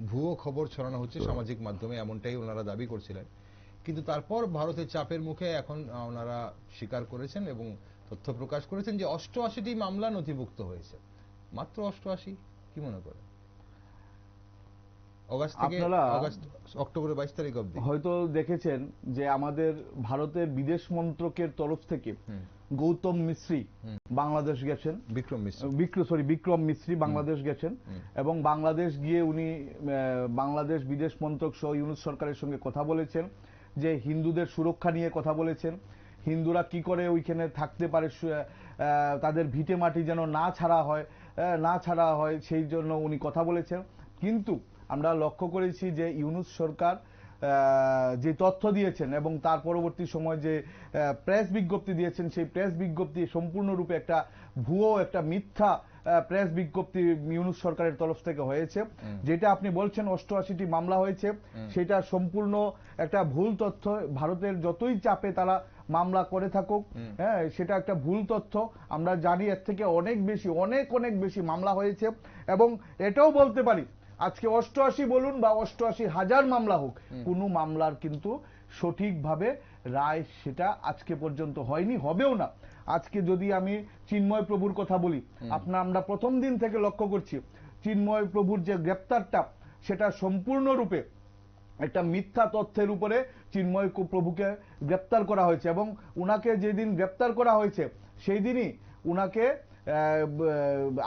ভুয়ো খবর ছড়ানো হচ্ছে সামাজিক মাধ্যমে, এমনটাই ওনারা দাবি করছিলেন। কিন্তু তারপর ভারতের চাপের মুখে এখন ওনারা স্বীকার করেছেন এবং তথ্য প্রকাশ করেছেন যে 88টি মামলা নথিভুক্ত হয়েছে। মাত্র 88? কি মনে করেন? অগাস্ট থেকে আপনারা অক্টোবরের 22 তারিখ অবধি হয়তো দেখেছেন যে আমাদের ভারতের বিদেশ মন্ত্রকের তরফ থেকে গৌতম মিস্ত্রি বাংলাদেশ গেছেন, বিক্রম মিস্ত্রি বাংলাদেশ গেছেন, এবং বাংলাদেশ গিয়ে উনি বাংলাদেশ বিদেশ মন্ত্রক সহ ইউনূস সরকারের সঙ্গে কথা বলেছেন, যে হিন্দুদের সুরক্ষা নিয়ে কথা বলেছেন, হিন্দুরা কি করে ওইখানে থাকতে পারে, তাদের ভিটে মাটি যেন না ছাড়া হয় সেই জন্য উনি কথা বলেছেন। কিন্তু আমরা লক্ষ্য করেছি যে ইউনূস সরকার যে তথ্য দিয়েছেন এবং তার পরবর্তী সময় যে প্রেস বিজ্ঞপ্তি দিয়েছেন, সেই প্রেস বিজ্ঞপ্তি সম্পূর্ণরূপে একটা ভুয়ো, একটা মিথ্যা প্রেস বিজ্ঞপ্তি ইউনূস সরকারের তরফ থেকে হয়েছে। যেটা আপনি বলছেন 88টি মামলা হয়েছে, সেটা সম্পূর্ণ একটা ভুল তথ্য। ভারতের যতই চাপে তারা মামলা করে থাকুক, হ্যাঁ, সেটা একটা ভুল তথ্য। আমরা জানি এর থেকে অনেক বেশি মামলা হয়েছে, এবং এটাও বলতে পারি আজকে 88 বলুন বা 88,000 মামলা হোক, কোনো মামলার কিন্তু সঠিকভাবে রায় সেটা আজকে পর্যন্ত হয়নি, হবেও না। আজকে যদি আমি চিন্ময় প্রভুর কথা বলি, আমরা প্রথম দিন থেকে লক্ষ্য করছি চিন্ময় প্রভুর যে গ্রেপ্তারটা, সেটা সম্পূর্ণরূপে একটা মিথ্যা তথ্যের উপরে চিন্ময় প্রভুকে গ্রেপ্তার করা হয়েছে, এবং উনাকে যেদিন গ্রেপ্তার করা হয়েছে সেই দিনই উনাকে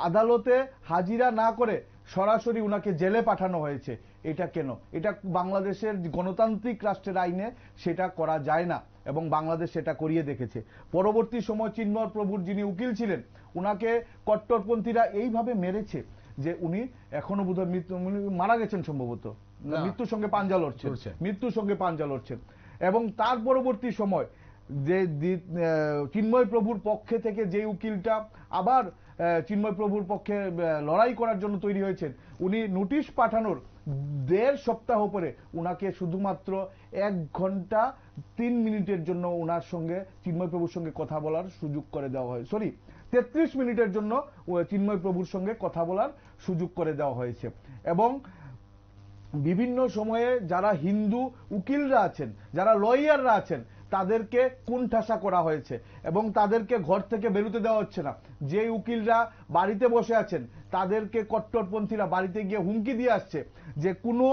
আদালতে হাজিরা না করে সরাসরি উনাকে জেলে পাঠানো হয়েছে। এটা কেন? এটা বাংলাদেশের গণতান্ত্রিক রাষ্ট্রের আইনে সেটা করা যায় না, এবং বাংলাদেশ সেটা করিয়ে দেখেছে। পরবর্তী সময় চিন্ময় প্রভুর যিনি উকিল ছিলেন, উনাকে কট্টরপন্থীরা এইভাবে মেরেছে যে উনি এখনো বোধহয় মারা গেছেন, সম্ভবত মৃত্যুর সঙ্গে পাঞ্জা লড়ছেন। এবং তার পরবর্তী সময় যে চিন্ময় প্রভুর পক্ষে থেকে যে উকিলটা আবার চিন্ময় প্রভুর পক্ষে লড়াই করার জন্য তৈরি হয়েছেন, উনি নোটিশ পাঠানোর 1.5 সপ্তাহ পরে উনাকে শুধুমাত্র 1 ঘন্টা 3 মিনিটের জন্য উনার সঙ্গে চিন্ময় প্রভুর সঙ্গে কথা বলার সুযোগ করে দেওয়া হয়। 33 মিনিটের জন্য চিন্ময় প্রভুর সঙ্গে কথা বলার সুযোগ করে দেওয়া হয়েছে। এবং বিভিন্ন সময়ে যারা হিন্দু উকিলরা আছেন, যারা লয়াররা আছেন, তাদেরকে কুণ্ঠাসা করা হয়েছে এবং তাদেরকে ঘর থেকে বেরোতে দেওয়া হচ্ছে না। যে উকিলরা বাড়িতে বসে আছেন, তাদেরকে কট্টরপন্থীরা বাড়িতে গিয়ে হুমকি দিয়ে আসছে যে কোনো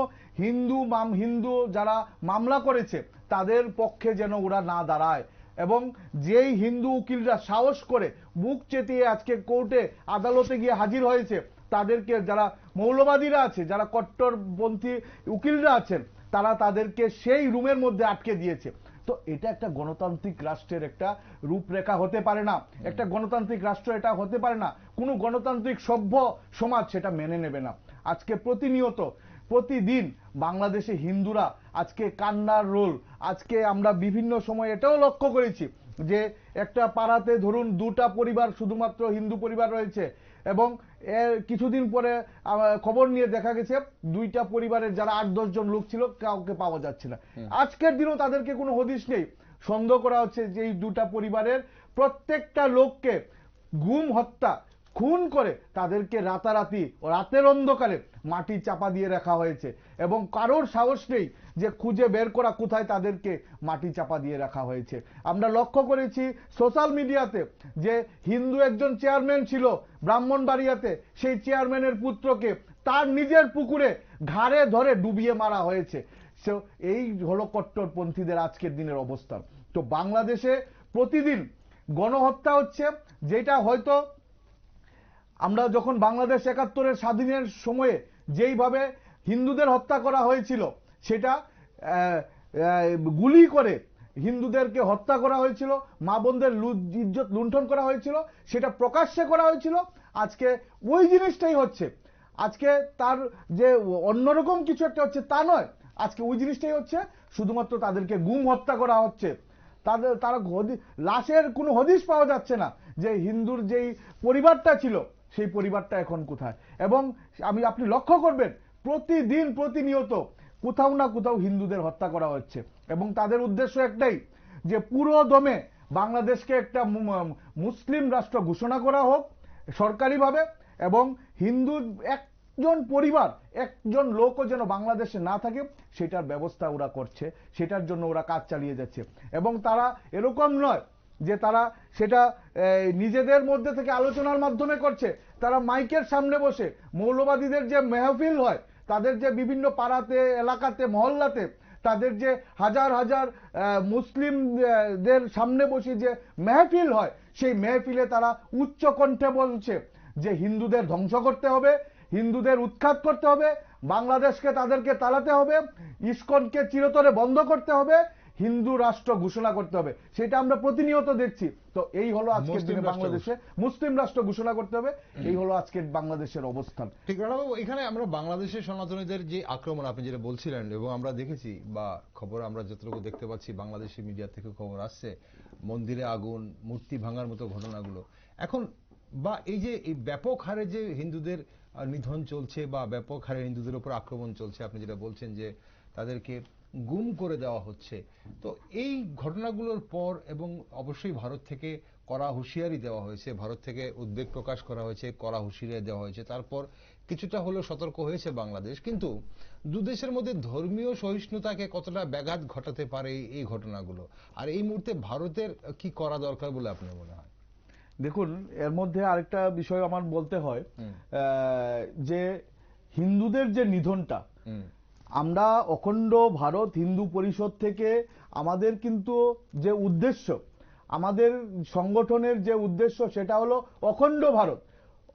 হিন্দু যারা মামলা করেছে তাদের পক্ষে যেন ওরা না দাঁড়ায়। এবং যেই হিন্দু উকিলরা সাহস করে মুখ চেতিয়ে আজকে কোর্টে আদালতে গিয়ে হাজির হয়েছে, তাদেরকে যারা মৌলবাদীরা আছে, যারা কট্টরপন্থী উকিলরা আছেন, তাদেরকে সেই রুমের মধ্যে আটকে দিয়েছে। তো এটা একটা গণতান্ত্রিক রাষ্ট্রের একটা রূপরেখা হতে পারে না, একটা গণতান্ত্রিক রাষ্ট্র এটা হতে পারে না, কোনো গণতান্ত্রিক সভ্য সমাজ সেটা মেনে নেবে না। আজকে প্রতিদিন বাংলাদেশে হিন্দুরা আজকে কান্নার রোল। আজকে আমরা বিভিন্ন সময় এটাও লক্ষ্য করেছি যে একটা পাড়াতে ধরুন 2টা পরিবার শুধুমাত্র হিন্দু পরিবার রয়েছে, এবং কিছুদিন পরে খবর নিয়ে দেখা গেছে 2টা পরিবারের যারা 8-10 জন লোক ছিল কাউকে পাওয়া যাচ্ছে না। আজকের দিনও তাদেরকে কোনো হদিশ নেই। সন্দেহ করা হচ্ছে যে এই 2টা পরিবারের প্রত্যেকটা লোককে গুম হত্যা খুন করে তাদেরকে রাতারাতি রাতের অন্ধকারে মাটি চাপা দিয়ে রাখা হয়েছে, এবং কারোর সাহস নেই যে খুঁজে বের করা কোথায় তাদেরকে মাটি চাপা দিয়ে রাখা হয়েছে। আমরা লক্ষ্য করেছি সোশ্যাল মিডিয়াতে যে হিন্দু একজন চেয়ারম্যান ছিল ব্রাহ্মণবাড়িয়াতে, সেই চেয়ারম্যানের পুত্রকে তার নিজের পুকুরে ঘাড়ে ধরে ডুবিয়ে মারা হয়েছে। এই হলো কট্টরপন্থীদের আজকের দিনের অবস্থা। তো বাংলাদেশে প্রতিদিন গণহত্যা হচ্ছে, যেটা হয়তো আমরা যখন বাংলাদেশ 71-এর স্বাধীনের সময়ে যেইভাবে হিন্দুদের হত্যা করা হয়েছিল, সেটা গুলি করে হিন্দুদেরকে হত্যা করা হয়েছিল, মা বোনদের ইজ্জত লুণ্ঠন করা হয়েছিল, সেটা প্রকাশ্যে করা হয়েছিল। আজকে ওই জিনিসটাই হচ্ছে। আজকে তার যে অন্যরকম কিছু একটা হচ্ছে তা নয়, আজকে ওই জিনিসটাই হচ্ছে, শুধুমাত্র তাদেরকে গুম হত্যা করা হচ্ছে। তারা লাশের কোনো হদিশ পাওয়া যাচ্ছে না যে হিন্দুর যেই পরিবারটা ছিল সেই পরিবারটা এখন কোথায়। এবং আপনি লক্ষ্য করবেন প্রতিদিন প্রতিনিয়ত কোথাও না কোথাও হিন্দুদের হত্যা করা হচ্ছে, এবং তাদের উদ্দেশ্য একটাই যে পুরো দমে বাংলাদেশকে একটা মুসলিম রাষ্ট্র ঘোষণা করা হোক সরকারিভাবে, এবং হিন্দু একজন পরিবার, একজন লোকও যেন বাংলাদেশে না থাকে সেটার ব্যবস্থা ওরা করছে, সেটার জন্য ওরা কাজ চালিয়ে যাচ্ছে। এবং তারা এরকম নয় যে তারা সেটা নিজেদের মধ্যে থেকে আলোচনার মাধ্যমে করছে, তারা মাইকের সামনে বসে মৌলবাদীদের যে মেহফিল হয় তাদের যে বিভিন্ন পাড়াতে, এলাকাতে, মহল্লাতে তাদের যে হাজার হাজার মুসলিমদের সামনে বসে যে মেহফিল হয়, সেই মেহফিলে তারা উচ্চ কণ্ঠে বলছে যে হিন্দুদের ধ্বংস করতে হবে, হিন্দুদের উৎখাত করতে হবে, বাংলাদেশকে তাদেরকে তাড়াতে হবে, ইসকনকে চিরতরে বন্ধ করতে হবে, হিন্দু রাষ্ট্র ঘোষণা করতে হবে। সেটা আমরা প্রতিনিয়ত দেখছি। তো এই হলো আজকের দিনে বাংলাদেশে মুসলিম রাষ্ট্র ঘোষণা করতে হবে, এই হলো আজকের বাংলাদেশের অবস্থান। ঠিক রানাবাবু, এখানে আমরা বাংলাদেশের সনাতনীদের যে আক্রমণ আপনি যেটা বলছিলেন, এবং আমরা দেখেছি বা খবর আমরা যতটুকু দেখতে পাচ্ছি বাংলাদেশি মিডিয়া থেকে খবর আসছে, মন্দিরে আগুন, মূর্তি ভাঙার মতো ঘটনাগুলো এখন, বা এই যে এই ব্যাপক হারে যে হিন্দুদের নিধন চলছে বা ব্যাপক হারে হিন্দুদের উপর আক্রমণ চলছে, আপনি যেটা বলছেন যে তাদেরকে গুম করে দেওয়া হচ্ছে, তো এই ঘটনাগুলোর পর এবং অবশ্যই ভারত থেকে কড়া হুঁশিয়ারি দেওয়া হয়েছে, ভারত থেকে উদ্বেগ প্রকাশ করা হয়েছে, কড়া হুঁশিয়ারি দেওয়া হয়েছে, তারপর কিছুটা হলেও সতর্ক হয়েছে বাংলাদেশ। কিন্তু দুদেশের মধ্যে ধর্মীয় সহিষ্ণুতাকে কতটা ব্যাঘাত ঘটাতে পারে এই ঘটনাগুলো, আর এই মুহূর্তে ভারতের কি করা দরকার বলে আপনার মনে হয়? দেখুন, এর মধ্যে আরেকটা বিষয় আমার বলতে হয় যে হিন্দুদের যে নিধনটা, আমরা অখণ্ড ভারত হিন্দু পরিষদ থেকে আমাদের কিন্তু যে উদ্দেশ্য, আমাদের সংগঠনের যে উদ্দেশ্য সেটা হলো অখণ্ড ভারত।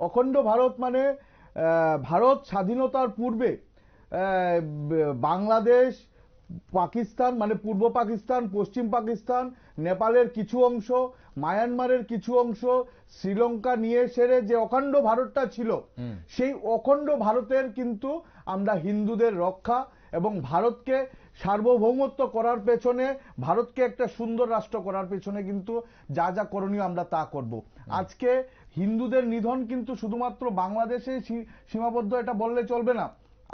অখণ্ড ভারত মানে ভারত স্বাধীনতার পূর্বে বাংলাদেশ, পাকিস্তান মানে পূর্ব পাকিস্তান, পশ্চিম পাকিস্তান, নেপালের কিছু অংশ, মায়ানমারের কিছু অংশ, শ্রীলঙ্কা নিয়ে সেরে যে অখণ্ড ভারতটা ছিল, সেই অখণ্ড ভারতের কিন্তু আমরা হিন্দুদের রক্ষা এবং ভারতকে সার্বভৌমত্ব করার পেছনে, ভারতকে একটা সুন্দর রাষ্ট্র করার পেছনে কিন্তু যা যা করণীয় আমরা তা করব। আজকে হিন্দুদের নিধন কিন্তু শুধুমাত্র বাংলাদেশে সীমাবদ্ধ এটা বললে চলবে না।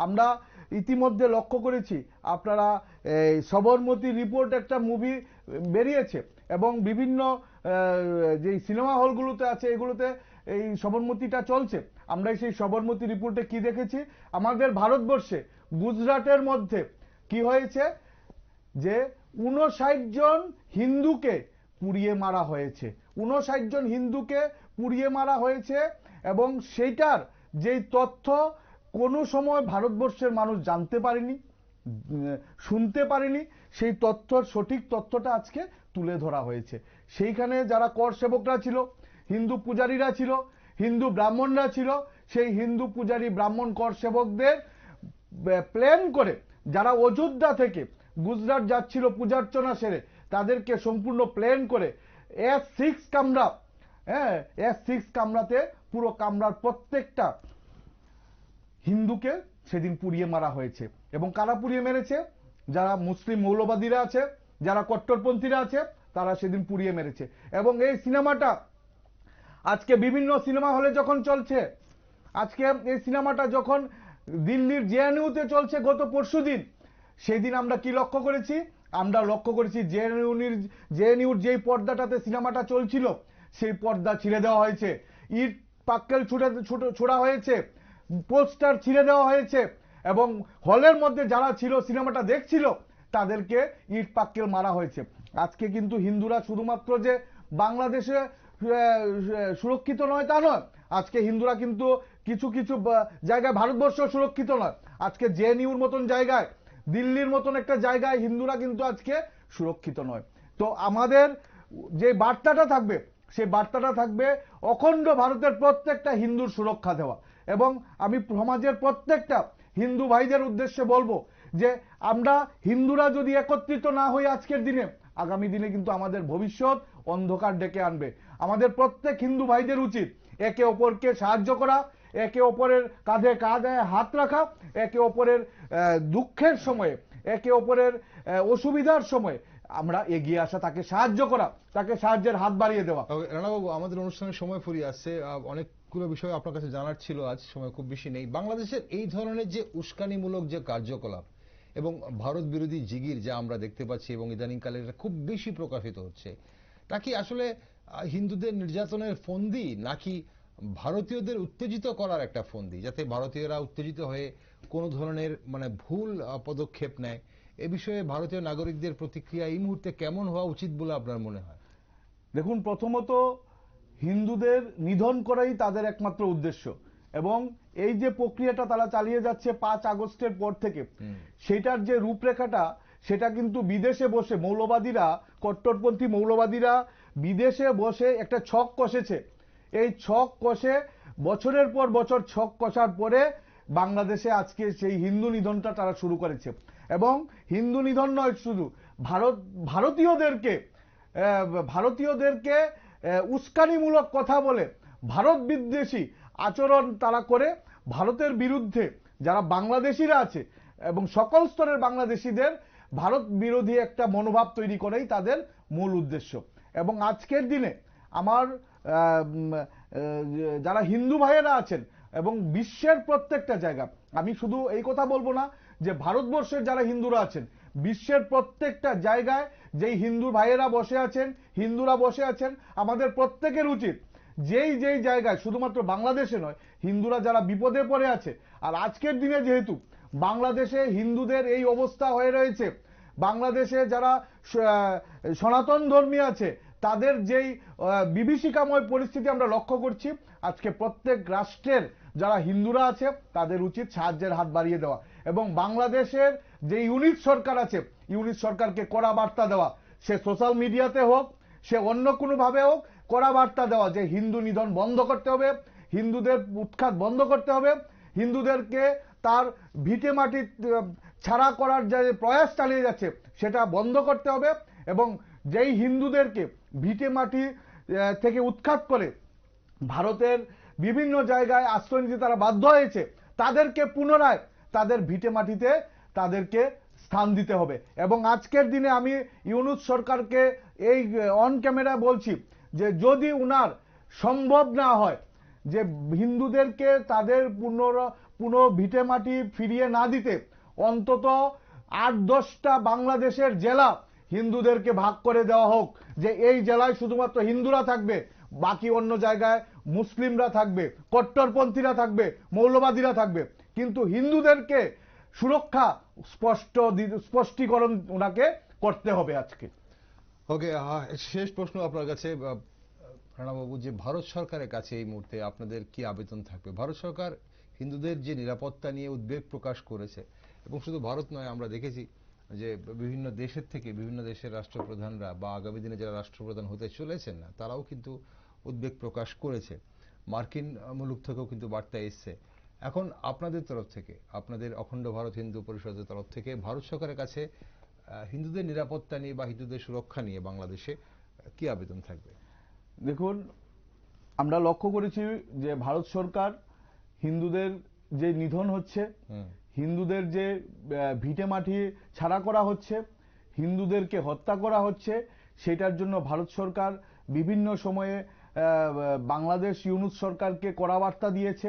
আমরা ইতিমধ্যে লক্ষ্য করেছি, আপনারা সবরমতী রিপোর্ট একটা মুভি বেরিয়েছে এবং বিভিন্ন যে সিনেমা হলগুলোতে আছে এগুলোতে এই সবরমতীটা চলছে। আমরা সেই সবরমতী রিপোর্টে কি দেখেছি, আমাদের ভারতবর্ষে গুজরাটের মধ্যে কি হয়েছে যে 59 জন হিন্দুকে পুড়িয়ে মারা হয়েছে, 59 জন হিন্দুকে পুড়িয়ে মারা হয়েছে, এবং সেইটার যেই তথ্য কোনো সময় ভারতবর্ষের মানুষ জানতে পারেনি, শুনতে পারেনি, সেই তথ্যর সঠিক তথ্যটা আজকে তুলে ধরা হয়েছে। সেইখানে যারা কর সেবকরা ছিল, হিন্দু পূজারীরা ছিল, হিন্দু ব্রাহ্মণরা ছিল, সেই হিন্দু পূজারী ব্রাহ্মণ কর সেবকদের প্ল্যান করে যারা অযোধ্যা থেকে গুজরাট যাচ্ছিল পূজার্চনা সেরে, তাদেরকে সম্পূর্ণ প্ল্যান করে S6 কামরা, S6 কামরাতে পুরো কামরার প্রত্যেকটা হিন্দুকে সেদিন পুড়িয়ে মারা হয়েছে। এবং কারা পুড়িয়ে মেরেছে? যারা মুসলিম মৌলবাদীরা আছে, যারা কট্টরপন্থীরা আছে, তারা সেদিন পুড়িয়ে মেরেছে। এবং এই সিনেমাটা আজকে বিভিন্ন সিনেমা হলে যখন চলছে, আজকে এই সিনেমাটা যখন দিল্লির জেএনইউতে চলছে গত পরশুদিন, সেই দিন আমরা কি লক্ষ্য করেছি? আমরা লক্ষ্য করেছি জেএনইউর যেই পর্দাটাতে সিনেমাটা চলছিল সেই পর্দা ছিঁড়ে দেওয়া হয়েছে, ইট পাক্কেল ছোড়া হয়েছে, পোস্টার ছিঁড়ে দেওয়া হয়েছে, এবং হলের মধ্যে যারা ছিল সিনেমাটা দেখছিল তাদেরকে ইট পাক্কেল মারা হয়েছে। আজকে কিন্তু হিন্দুরা শুধুমাত্র যে বাংলাদেশে সুরক্ষিত নয় তা নয়, আজকে হিন্দুরা কিন্তু কিছু কিছু জায়গায় ভারতবর্ষ সুরক্ষিত নয়। আজকে জেএনইউর মতন জায়গায়, দিল্লির মতন একটা জায়গায় হিন্দুরা কিন্তু আজকে সুরক্ষিত নয়। তো আমাদের যে বার্তাটা থাকবে, সেই বার্তাটা থাকবে অখণ্ড ভারতের প্রত্যেকটা হিন্দুর সুরক্ষা দেওয়া। এবং আমি সমাজের প্রত্যেকটা হিন্দু ভাইদের উদ্দেশ্যে বলবো যে আমরা হিন্দুরা যদি একত্রিত না হই আজকের দিনে, আগামী দিনে কিন্তু আমাদের ভবিষ্যৎ অন্ধকার ডেকে আনবে। আমাদের প্রত্যেক হিন্দু ভাইদের উচিত একে অপরকে সাহায্য করা, একে অপরের কাঁধে কাঁধে হাত রাখা, একে অপরের দুঃখের সময়ে, একে অপরের অসুবিধার সময়ে আমরা এগিয়ে আসা, তাকে সাহায্য করা, তাকে সাহায্যের হাত বাড়িয়ে দেওয়া। রানাবাবু, আমাদের অনুষ্ঠানের সময় ফুরিয়ে আসছে, অনেকগুলো বিষয় আপনার কাছে জানার ছিল, আজ সময় খুব বেশি নেই। বাংলাদেশের এই ধরনের যে উস্কানিমূলক যে কার্যকলাপ এবং ভারত বিরোধী জিগির যা আমরা দেখতে পাচ্ছি এবং ইদানিংকালে এটা খুব বেশি প্রকাশিত হচ্ছে, তা কি আসলে হিন্দুদের নির্যাতনের ফন্দি, নাকি ভারতীয়দের উত্তেজিত করার একটা ফন্দি, যাতে ভারতীয়রা উত্তেজিত হয়ে কোনো ধরনের মানে ভুল পদক্ষেপ নেয়? এ বিষয়ে ভারতীয় নাগরিকদের প্রতিক্রিয়া এই মুহূর্তে কেমন হওয়া উচিত বলে আপনার মনে হয়? দেখুন, প্রথমত হিন্দুদের নিধন করাই তাদের একমাত্র উদ্দেশ্য, এবং এই যে প্রক্রিয়াটা তারা চালিয়ে যাচ্ছে 5 আগস্টের পর থেকে, সেটার যে রূপরেখাটা সেটা কিন্তু বিদেশে বসে মৌলবাদীরা, কট্টরপন্থী মৌলবাদীরা বিদেশে বসে একটা ছক কষেছে। এই ছক কষে বছরের পর বছর ছক কষার পরে বাংলাদেশে আজকে সেই হিন্দু নিধনটা তারা শুরু করেছে। এবং হিন্দু নিধন নয় শুধু, ভারতীয়দেরকে উস্কানিমূলক কথা বলে ভারত বিদ্বেষী আচরণ তারা করে ভারতের বিরুদ্ধে যারা বাংলাদেশিরা আছে এবং সকল স্তরের বাংলাদেশিদের ভারত বিরোধী একটা মনোভাব তৈরি করেই তাদের মূল উদ্দেশ্য। এবং আজকের দিনে আমার যারা হিন্দু ভাইয়েরা আছেন এবং বিশ্বের প্রত্যেকটা জায়গা, আমি শুধু এই কথা বলবো না যে ভারতবর্ষের যারা হিন্দুরা আছেন, বিশ্বের প্রত্যেকটা জায়গায় যেই হিন্দু ভাইয়েরা বসে আছেন, হিন্দুরা বসে আছেন, আমাদের প্রত্যেকের উচিত যেই যেই জায়গায়, শুধুমাত্র বাংলাদেশে নয়, হিন্দুরা যারা বিপদে পড়ে আছে, আর আজকের দিনে যেহেতু বাংলাদেশে হিন্দুদের এই অবস্থা হয়ে রয়েছে, বাংলাদেশে যারা সনাতন ধর্মী আছে তাদের যেই বিভীষিকাময় পরিস্থিতি আমরা লক্ষ্য করছি, আজকে প্রত্যেক রাষ্ট্রের যারা হিন্দুরা আছে তাদের উচিত সাহায্যের হাত বাড়িয়ে দেওয়া এবং বাংলাদেশের যে ইউনিট সরকার আছে, ইউনিট সরকারকে কড়া বার্তা দেওয়া, সে সোশ্যাল মিডিয়াতে হোক, সে অন্য কোনোভাবে হোক, কড়া বার্তা দেওয়া যে হিন্দু নিধন বন্ধ করতে হবে, হিন্দুদের উৎখাত বন্ধ করতে হবে, হিন্দুদেরকে তার ভিটে মাটি ছাড়া করার যে প্রয়াস চালিয়ে যাচ্ছে সেটা বন্ধ করতে হবে এবং যেই হিন্দুদেরকে ভিটে মাটি থেকে উৎখাত করে ভারতের বিভিন্ন জায়গায় আশ্রয় নিতে তারা বাধ্য হয়েছে, তাদেরকে পুনরায় তাদের ভিটে মাটিতে তাদেরকে স্থান দিতে হবে। এবং আজকের দিনে আমি ইউনূস সরকারকে এই অন ক্যামেরা বলছি যে যদি উনার সম্ভব না হয় যে হিন্দুদেরকে তাদের পুনঃ ভিটে মাটি ফিরিয়ে না দিতে, অন্তত 8-10টা বাংলাদেশের জেলা হিন্দুদেরকে ভাগ করে দেওয়া হোক, যে এই জেলায় শুধুমাত্র হিন্দুরা থাকবে, বাকি অন্য জায়গায় মুসলিমরা থাকবে, কট্টরপন্থীরা থাকবে, মৌলবাদীরা থাকবে, কিন্তু হিন্দুদেরকে সুরক্ষা স্পষ্টীকরণ ওনাকে করতে হবে আজকে। ওকে, শেষ প্রশ্ন আপনার কাছে রানাবাবু, যে ভারত সরকারের কাছে এই মুহূর্তে আপনাদের কি আবেদন থাকবে? ভারত সরকার হিন্দুদের যে নিরাপত্তা নিয়ে উদ্বেগ প্রকাশ করেছে, এবং শুধু ভারত নয়, আমরা দেখেছি যে বিভিন্ন দেশের থেকে বিভিন্ন দেশের রাষ্ট্রপ্রধানরা বা আগামী দিনে যারা রাষ্ট্রপ্রধান হতে চলেছেন না তারাও কিন্তু উদ্বেগ প্রকাশ করেছে, মার্কিন মুলুক থেকেও কিন্তু বার্তা এসছে। এখন আপনাদের তরফ থেকে, আপনাদের অখণ্ড ভারত হিন্দু পরিষদের তরফ থেকে ভারত সরকারের কাছে হিন্দুদের নিরাপত্তা নিয়ে বা হিন্দুদের সুরক্ষা নিয়ে বাংলাদেশে কি আবেদন থাকবে? দেখুন, আমরা লক্ষ্য করেছি যে ভারত সরকার হিন্দুদের যে নিধন হচ্ছে, হিন্দুদের যে ভিটে মাটি ছাড়া করা হচ্ছে, হিন্দুদেরকে হত্যা করা হচ্ছে, সেটার জন্য ভারত সরকার বিভিন্ন সময়ে বাংলাদেশ ইউনূস সরকারকে কড়া বার্তা দিয়েছে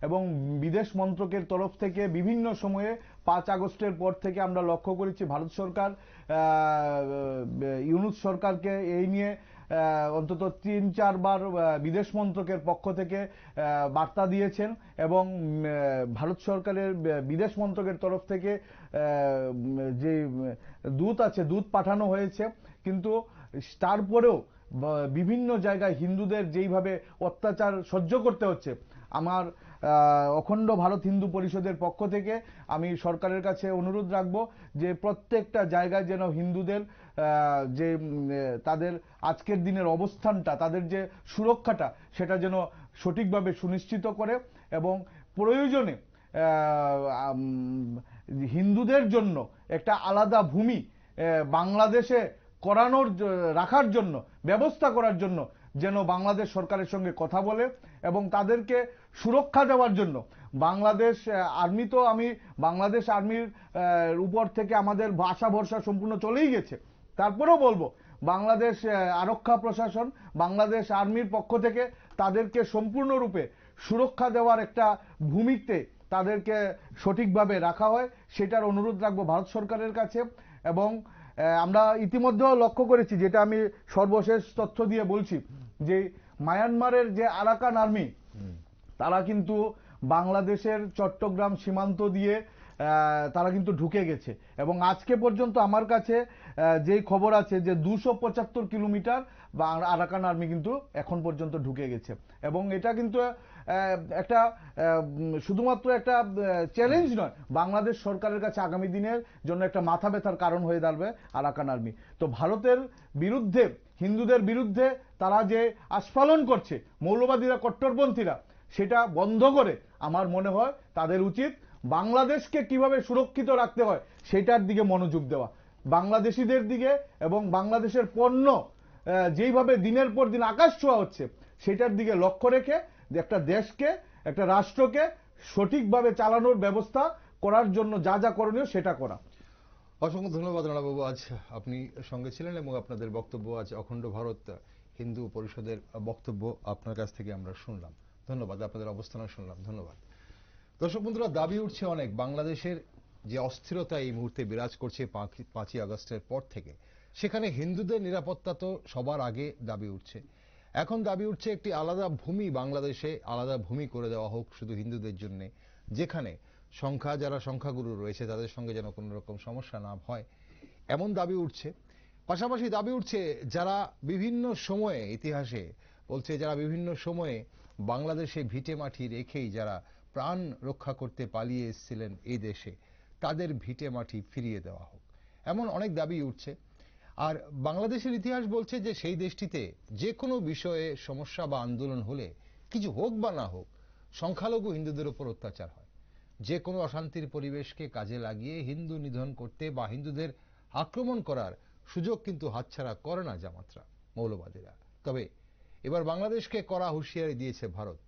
এবং বিদেশ মন্ত্রকের তরফ থেকে বিভিন্ন সময়ে 5 আগস্টের পর থেকে আমরা লক্ষ্য করেছি ভারত সরকার ইউনূস সরকারকে এই নিয়ে অন্তত 3-4 বার বিদেশ মন্ত্রকের পক্ষ থেকে বার্তা দিয়েছেন এবং ভারত সরকারের বিদেশ মন্ত্রকের তরফ থেকে যে দূত আছে, দূত পাঠানো হয়েছে, কিন্তু তারপরেও বিভিন্ন জায়গায় হিন্দুদের যেইভাবে অত্যাচার সহ্য করতে হচ্ছে, আমার অখণ্ড ভারত হিন্দু পরিষদের পক্ষ থেকে আমি সরকারের কাছে অনুরোধ রাখবো যে প্রত্যেকটা জায়গায় যেন হিন্দুদের যে তাদের আজকের দিনের অবস্থানটা, তাদের যে সুরক্ষাটা, সেটা যেন সঠিকভাবে সুনিশ্চিত করে এবং প্রয়োজনে হিন্দুদের জন্য একটা আলাদা ভূমি বাংলাদেশে রাখার জন্য ব্যবস্থা করার জন্য যেন বাংলাদেশ সরকারের সঙ্গে কথা বলে এবং তাদেরকে সুরক্ষা দেওয়ার জন্য বাংলাদেশ আর্মি, তো আমি বাংলাদেশ আর্মির উপর থেকে আমাদের আশা ভরসা সম্পূর্ণ চলেই গেছে, তারপরেও বলবো বাংলাদেশ আরক্ষা প্রশাসন, বাংলাদেশ আর্মির পক্ষ থেকে তাদেরকে সম্পূর্ণরূপে সুরক্ষা দেওয়ার একটা ভূমিতে তাদেরকে সঠিকভাবে রাখা হয়, সেটার অনুরোধ রাখবো ভারত সরকারের কাছে। এবং আমরা ইতিমধ্যেও লক্ষ্য করেছি, যেটা আমি সর্বশেষ তথ্য দিয়ে বলছি, যে মায়ানমারের যে আরাকান আর্মি, তারা কিন্তু বাংলাদেশের চট্টগ্রাম সীমান্ত দিয়ে তারা কিন্তু ঢুকে গেছে এবং আজকে পর্যন্ত আমার কাছে যেই খবর আছে যে 275 কিলোমিটার আরাকান আর্মি কিন্তু এখন পর্যন্ত ঢুকে গেছে এবং এটা কিন্তু একটা শুধুমাত্র একটা চ্যালেঞ্জ নয়, বাংলাদেশ সরকারের কাছে আগামী দিনের জন্য একটা মাথা ব্যথার কারণ হয়ে দাঁড়াবে আরাকান আর্মি। তো ভারতের বিরুদ্ধে, হিন্দুদের বিরুদ্ধে তারা যে আস্ফালন করছে মৌলবাদীরা, কট্টরপন্থীরা, সেটা বন্ধ করে আমার মনে হয় তাদের উচিত বাংলাদেশকে কিভাবে সুরক্ষিত রাখতে হয় সেটার দিকে মনোযোগ দেওয়া, বাংলাদেশিদের দিকে, এবং বাংলাদেশের পণ্য যেইভাবে দিনের পর দিন আকাশ ছোঁয়া হচ্ছে সেটার দিকে লক্ষ্য রেখে একটা দেশকে, একটা রাষ্ট্রকে সঠিকভাবে চালানোর ব্যবস্থা করার জন্য যা যা করণীয় সেটা করা। অসংখ্য ধন্যবাদ রানাবাবু, আজ আপনি সঙ্গে ছিলেন এবং আপনাদের বক্তব্য, আজ অখণ্ড ভারত হিন্দু পরিষদের বক্তব্য আপনার কাছ থেকে আমরা শুনলাম। ধন্যবাদ, আপনাদের অবস্থানও শুনলাম। ধন্যবাদ। দর্শক বন্ধুরা, দাবি উঠছে অনেক। বাংলাদেশের যে অস্থিরতা এই মুহূর্তে বিরাজ করছে 5ই আগস্টের পর থেকে, সেখানে হিন্দুদের নিরাপত্তা তো সবার আগে দাবি উঠছে। এখন দাবি উঠছে একটি আলাদা ভূমি বাংলাদেশে, আলাদা ভূমি করে দেওয়া হোক শুধু হিন্দুদের জন্য, যেখানে যারা সংখ্যাগুরু রয়েছে তাদের সঙ্গে যেন কোনো রকম সমস্যা না হয়, এমন দাবি উঠছে। পাশাপাশি দাবি উঠছে যারা বিভিন্ন সময়ে ইতিহাসে বলছে, যারা বিভিন্ন সময়ে বাংলাদেশে ভিটে মাটি রেখেই যারা প্রাণ রক্ষা করতে পালিয়ে এসেছিলেন এই দেশে, তাদের ভিটে মাটি ফিরিয়ে দেওয়া হোক, এমন অনেক দাবি উঠছে। আর বাংলাদেশের ইতিহাস বলছে যে সেই দেশটিতে যে কোনো বিষয়ে সমস্যা বা আন্দোলন হলে, কিছু হোক বা না হোক, সংখ্যালঘু হিন্দুদের উপর অত্যাচার হয়। যে কোনো অশান্তির পরিবেশকে কাজে লাগিয়ে হিন্দু নিধন করতে বা হিন্দুদের আক্রমণ করার সুযোগ কিন্তু হাতছাড়া করে না জামাতরা, মৌলবাদীরা। তবে এবার বাংলাদেশকে কড়া হুঁশিয়ারি দিয়েছে ভারত।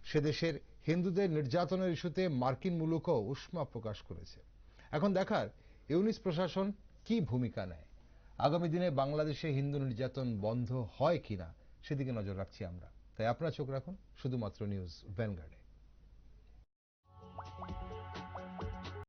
সে দেশের হিন্দুদের নির্যাতনের ইস্যুতে মার্কিন মুলুকও উষ্মা প্রকাশ করেছে। এখন দেখার ইউনিস প্রশাসন কি ভূমিকা নেয়। আগামী দিনে বাংলাদেশে হিন্দু নির্যাতন বন্ধ হয় কিনা সেদিকে নজর রাখছি আমরা। তাই আপনারা চোখ রাখুন শুধুমাত্র নিউজ ভ্যানগার্ডে।